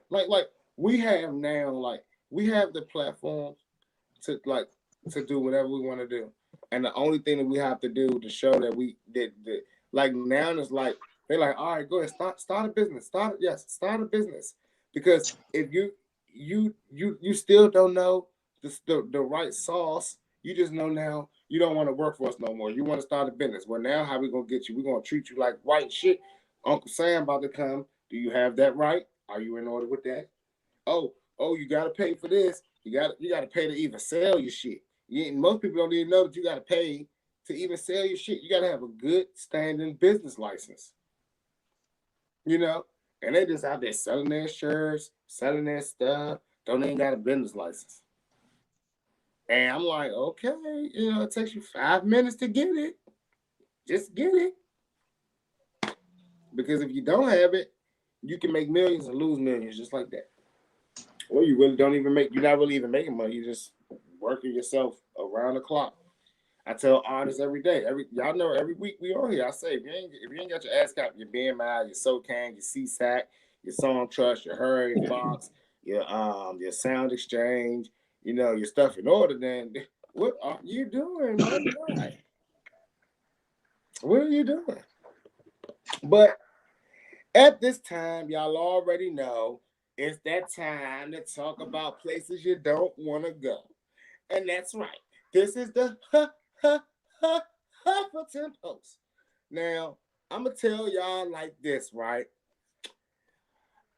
[SPEAKER 2] like we have now, like we have the platform to do whatever we want to do, and the only thing that we have to do to show that we did, like now it's like they're like, all right, go ahead, start a business, start a business, because if you still don't know the right sauce, you just know now you don't want to work for us no more. You want to start a business. Well, now how we gonna get you? We're gonna treat you like white shit. Uncle Sam about to come. Do you have that right? Are you in order with that? Oh, you gotta pay for this. You gotta pay to even sell your shit. Most people don't even know that you gotta pay to even sell your shit. You gotta have a good standing business license. And they just out there selling their shirts, selling their stuff. Don't even got a business license. And I'm like, okay, it takes you 5 minutes to get it. Just get it. Because if you don't have it, you can make millions and lose millions just like that. Or you really don't even you're not really even making money. You're just working yourself around the clock. I tell artists every day, y'all know every week we on here, I say, if you ain't got your ass cap, your BMI, your SoCan, your CSAC, your Song Trust, your Hurry Fox, your Sound Exchange, your stuff in order, then what are you doing, my guy? What are you doing? But at this time, y'all already know it's that time to talk about places you don't want to go. And that's right. This is the Huffington Post. Now, I'm going to tell y'all like this, right?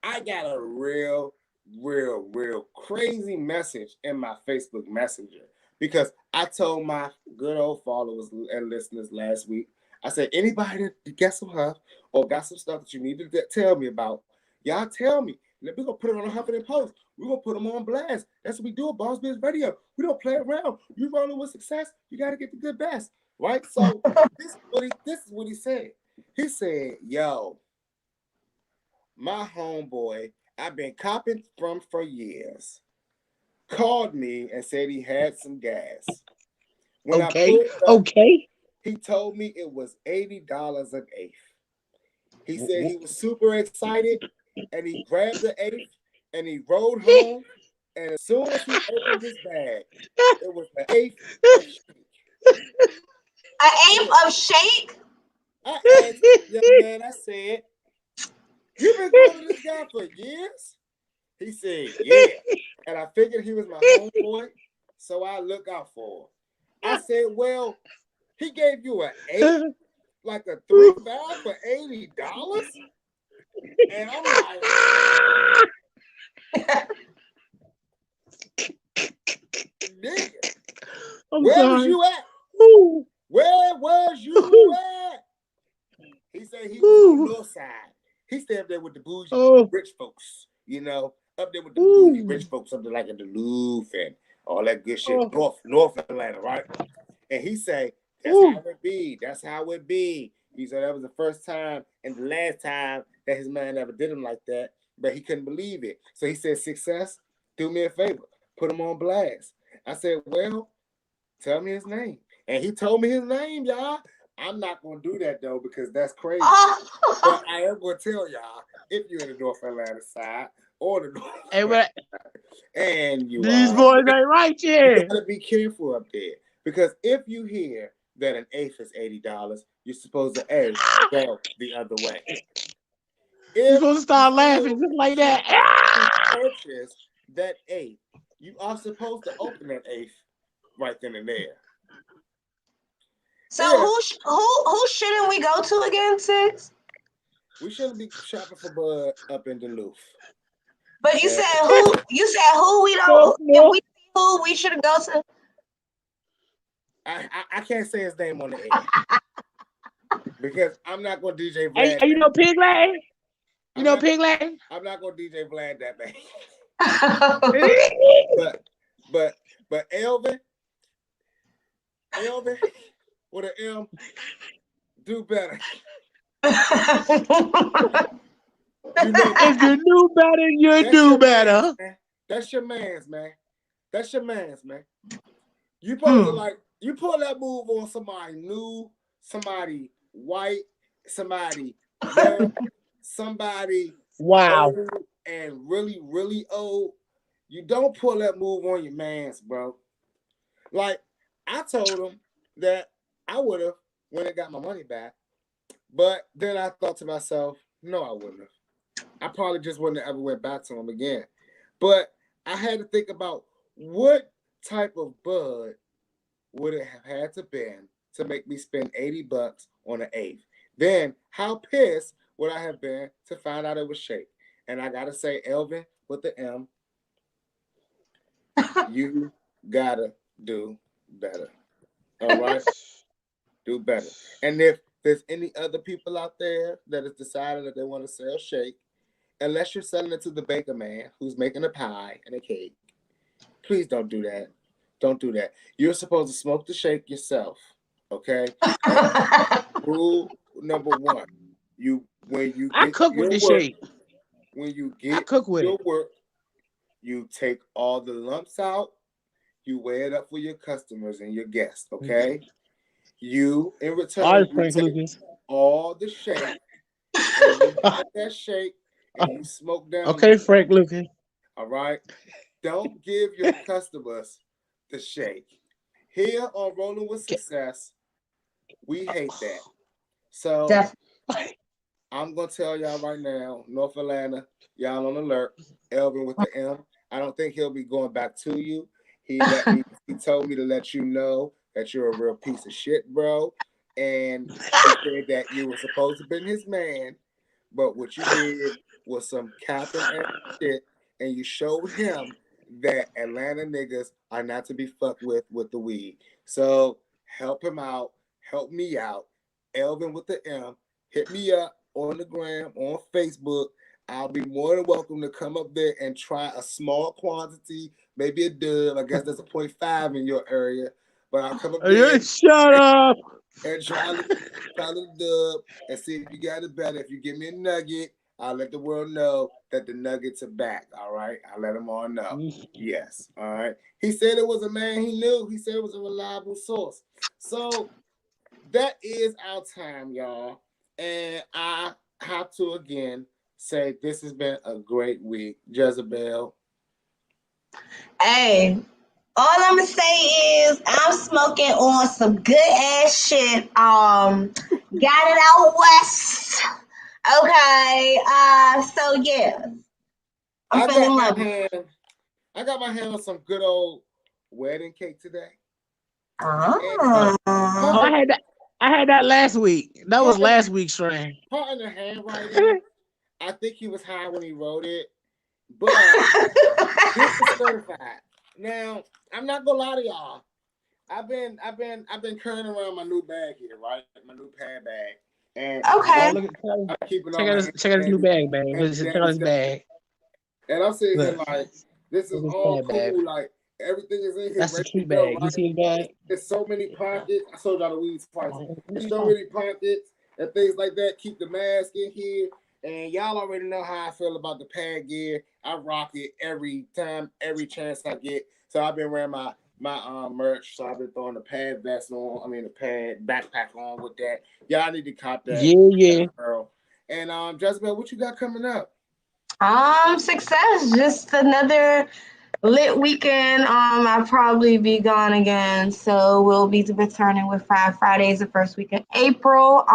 [SPEAKER 2] I got a real crazy message in my Facebook Messenger because I told my good old followers and listeners last week, I said, anybody that got some huff or got some stuff that you need to tell me about, y'all tell me. We're going to put it on a Huffington Post. We're going to put them on blast. That's what we do at Boss Biz Radio. We don't play around. You rolling with success, you got to get the good best. Right? So this is what he said. He said, yo, my homeboy, I've been copping from for years, called me and said he had some gas. When I pulled up, he told me it was $80 an eighth. He said he was super excited and he grabbed the eighth and he rode home. And as soon as he opened his bag, it was an eighth of shake.
[SPEAKER 1] An eighth of shake?
[SPEAKER 2] I asked the young man, I said, you been going to this guy for years? He said, yeah. And I figured he was my homeboy, so I look out for him. I said, well, he gave you an eighth, like a 3-5 for $80? And I'm like, nigga, where was you at? Where was you at? He said he was on the north side. He stayed up there with the bougie rich folks, you know, up there with the bougie rich folks, something like in Duluth and all that good shit, North Atlanta, right? And he said, that's how it be. That's how it be. He said that was the first time and the last time that his man ever did him like that, but he couldn't believe it. So he said, Sixxcess, do me a favor, put him on blast. I said, well, tell me his name. And he told me his name, y'all. I'm not going to do that, though, because that's crazy. But I am going to tell y'all, if you're in the North Atlanta side or the North Atlanta side, and
[SPEAKER 3] these boys ain't right here.
[SPEAKER 2] You got to be careful up there. Because if you hear that an eighth is $80, you're supposed to go the other way.
[SPEAKER 3] You're supposed to start laughing just like that.
[SPEAKER 2] Purchase that eighth, you are supposed to open that eighth right then and there.
[SPEAKER 1] So who shouldn't we go to again, Six?
[SPEAKER 2] We shouldn't be shopping for bud up in Duluth.
[SPEAKER 1] But you said who? You said who we don't? If we see who we shouldn't go to.
[SPEAKER 2] I can't say his name on the air because I'm not going to DJ Vlad.
[SPEAKER 3] Hey, you know Pig Lane? You know Pig Lane?
[SPEAKER 2] I'm not going to DJ Vlad that bad. but Elvin with an M, do better.
[SPEAKER 3] If you knew better, you do better.
[SPEAKER 2] That's your man's, man. That's your man's, man. You supposed to you pull that move on somebody new, somebody white, somebody young, somebody old and really, really old. You don't pull that move on your man's, bro. Like, I told him that I would have when I got my money back. But then I thought to myself, no, I wouldn't have. I probably just wouldn't have ever went back to him again. But I had to think about what type of bud would it have had to been to make me spend $80 on an eighth. Then how pissed would I have been to find out it was shake? And I gotta say, Elvin with the M, you gotta do better. All right? Do better. And if there's any other people out there that has decided that they want to sell shake, unless you're selling it to the baker man who's making a pie and a cake, please don't do that. Don't do that. You're supposed to smoke the shake yourself. Okay? Rule number one.
[SPEAKER 3] I cook with the shake.
[SPEAKER 2] When you get your work, you take all the lumps out, you weigh it up for your customers and your guests, okay? You, in return, you take all the shake, and you have that shake, and you smoke down.
[SPEAKER 3] Okay, Frank Lucas.
[SPEAKER 2] All right? Don't give your customers the shake. Here on Rolling with Sixxcess, we hate that. So, I'm going to tell y'all right now, North Atlanta, y'all on alert. Elvin with the M. I don't think he'll be going back to you. He told me to let you know that you're a real piece of shit, bro. And he said that you were supposed to be his man, but what you did was some capping and shit, and you showed him that Atlanta niggas are not to be fucked with the weed. So help him out, help me out, Elvin with the M. Hit me up on the gram, on Facebook. I'll be more than welcome to come up there and try a small quantity, maybe a dub. I guess there's a 0.5 in your area. But I'll come up there
[SPEAKER 3] Shut up.
[SPEAKER 2] and try the dub and see if you got it better. If you give me a nugget, I'll let the world know that the nuggets are back. All right. I'll let them all know. Yes. All right. He said it was a man he knew. He said it was a reliable source. So that is our time, y'all. And I have to again say this has been a great week. Jezebel.
[SPEAKER 1] Hey, all I'm gonna say is I'm smoking on some good ass shit. Got it out west. Okay. So yeah. I'm feeling lovely.
[SPEAKER 2] I got my hand on some good old wedding cake today.
[SPEAKER 1] Oh.
[SPEAKER 3] I had that last week. That was last week's strain.
[SPEAKER 2] Part in the handwriting. I think he was high when he wrote it, but this is certified. Now, I'm not gonna lie to y'all. I've been carrying around my new bag here, right? My new pad bag. And
[SPEAKER 1] okay.
[SPEAKER 3] Check out this new bag, babe. Check out this bag.
[SPEAKER 2] And I'm sitting here like, this is all cool. Bag. Like everything is in here.
[SPEAKER 3] That's the cute bag. Right? You see the bag?
[SPEAKER 2] There's so many pockets. I sold y'all the weeds twice. There's so many pockets and things like that. Keep the mask in here. And y'all already know how I feel about the pad gear. I rock it every time, every chance I get. So I've been wearing my merch. So I've been throwing the pad vest on. I mean the pad backpack on with that. Y'all need to cop that.
[SPEAKER 3] Yeah.
[SPEAKER 2] Girl. And Jezebel, what you got coming up?
[SPEAKER 1] Sixxcess. Just another lit weekend. I'll probably be gone again. So we'll be returning with Fridays the first week of April.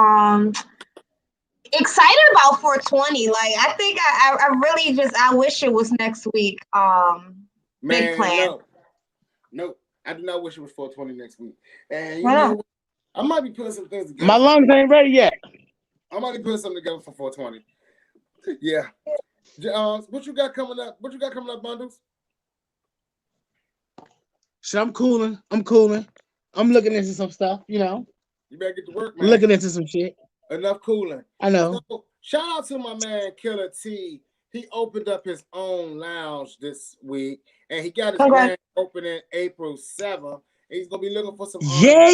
[SPEAKER 1] Excited about 420. Like I think I really just I wish it was next week. Big plan.
[SPEAKER 2] No, I do not wish it was 420 next week. And you know what? I might be putting some things together.
[SPEAKER 3] My lungs ain't ready yet.
[SPEAKER 2] I might be putting something together for 420. Yeah. What you got coming up? What you got coming up, Bundles?
[SPEAKER 3] So I'm cooling. I'm looking into some stuff, you know.
[SPEAKER 2] You better get to work, man.
[SPEAKER 3] Looking into some shit.
[SPEAKER 2] Enough cooling.
[SPEAKER 3] I know.
[SPEAKER 2] So, shout out to my man Killer T. He opened up his own lounge this week, and he got his grand opening April 7th. He's gonna be looking for some.
[SPEAKER 3] Yeah.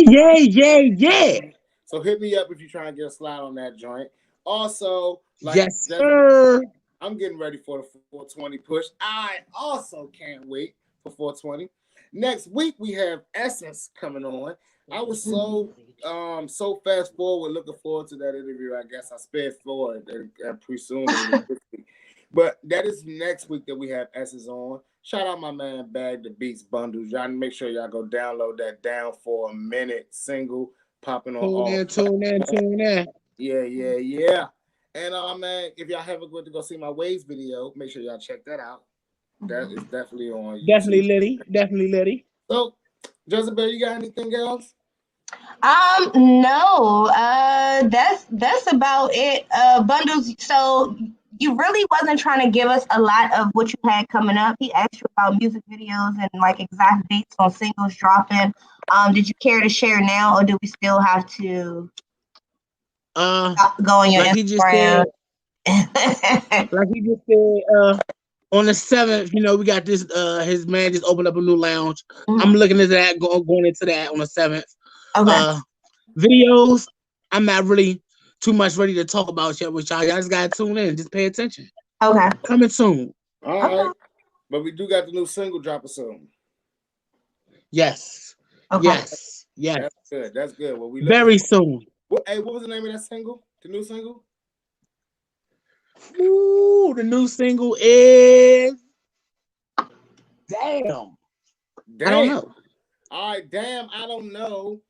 [SPEAKER 2] So hit me up if you're trying to get a slide on that joint. Also,
[SPEAKER 3] yes, sir.
[SPEAKER 2] I'm getting ready for the 420 push. I also can't wait for 420. Next week we have Essence coming on. I was so fast forward, looking forward to that interview. I guess I sped forward and presumed it this week. But that is next week that we have Essence on. Shout out my man Bag Da Beats Bundles. Y'all make sure y'all go download that Down for a Minute single popping on
[SPEAKER 3] Tune in.
[SPEAKER 2] Yeah. And man, if y'all haven't went to go see my Waves video, make sure y'all check that out. That is definitely on YouTube.
[SPEAKER 3] Definitely litty.
[SPEAKER 2] So, Jezebel, you got anything else?
[SPEAKER 1] No. That's about it. Bundles. So you really wasn't trying to give us a lot of what you had coming up. He asked you about music videos and like exact dates on singles dropping. Did you care to share now, or do we still have to go on your Instagram?
[SPEAKER 3] Like he just said, on the 7th, you know, we got this. His man just opened up a new lounge. Mm-hmm. I'm looking at that, going into that on the 7th. Okay. Videos, I'm not really too much ready to talk about yet with y'all. Y'all just gotta tune in, just pay attention.
[SPEAKER 1] Okay.
[SPEAKER 3] Coming soon.
[SPEAKER 2] All right. But we do got the new single dropping soon.
[SPEAKER 3] Yes. Okay. Yes.
[SPEAKER 2] That's good. Well, we
[SPEAKER 3] very soon.
[SPEAKER 2] What was the name of that single? The new single?
[SPEAKER 3] Ooh, the new single is Damn. I don't know.
[SPEAKER 2] All right, damn, I don't know.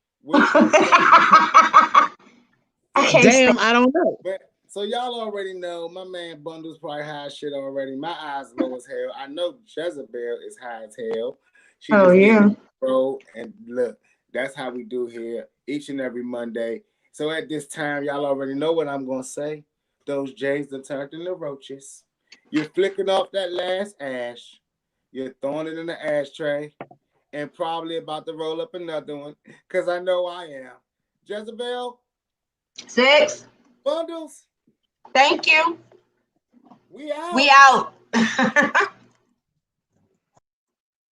[SPEAKER 3] Damn, I don't know.
[SPEAKER 2] But so y'all already know my man Bundles probably high as shit already. My eyes low as hell. I know Jezebel is high as hell. She bro, and look, that's how we do here each and every Monday. So at this time, y'all already know what I'm gonna say. Those J's that turned into roaches. You're flicking off that last ash. You're throwing it in the ashtray. And probably about to roll up another one. Because I know I am. Jezebel,
[SPEAKER 1] Six.
[SPEAKER 2] Bundles.
[SPEAKER 1] Thank you.
[SPEAKER 2] We out.
[SPEAKER 1] We out.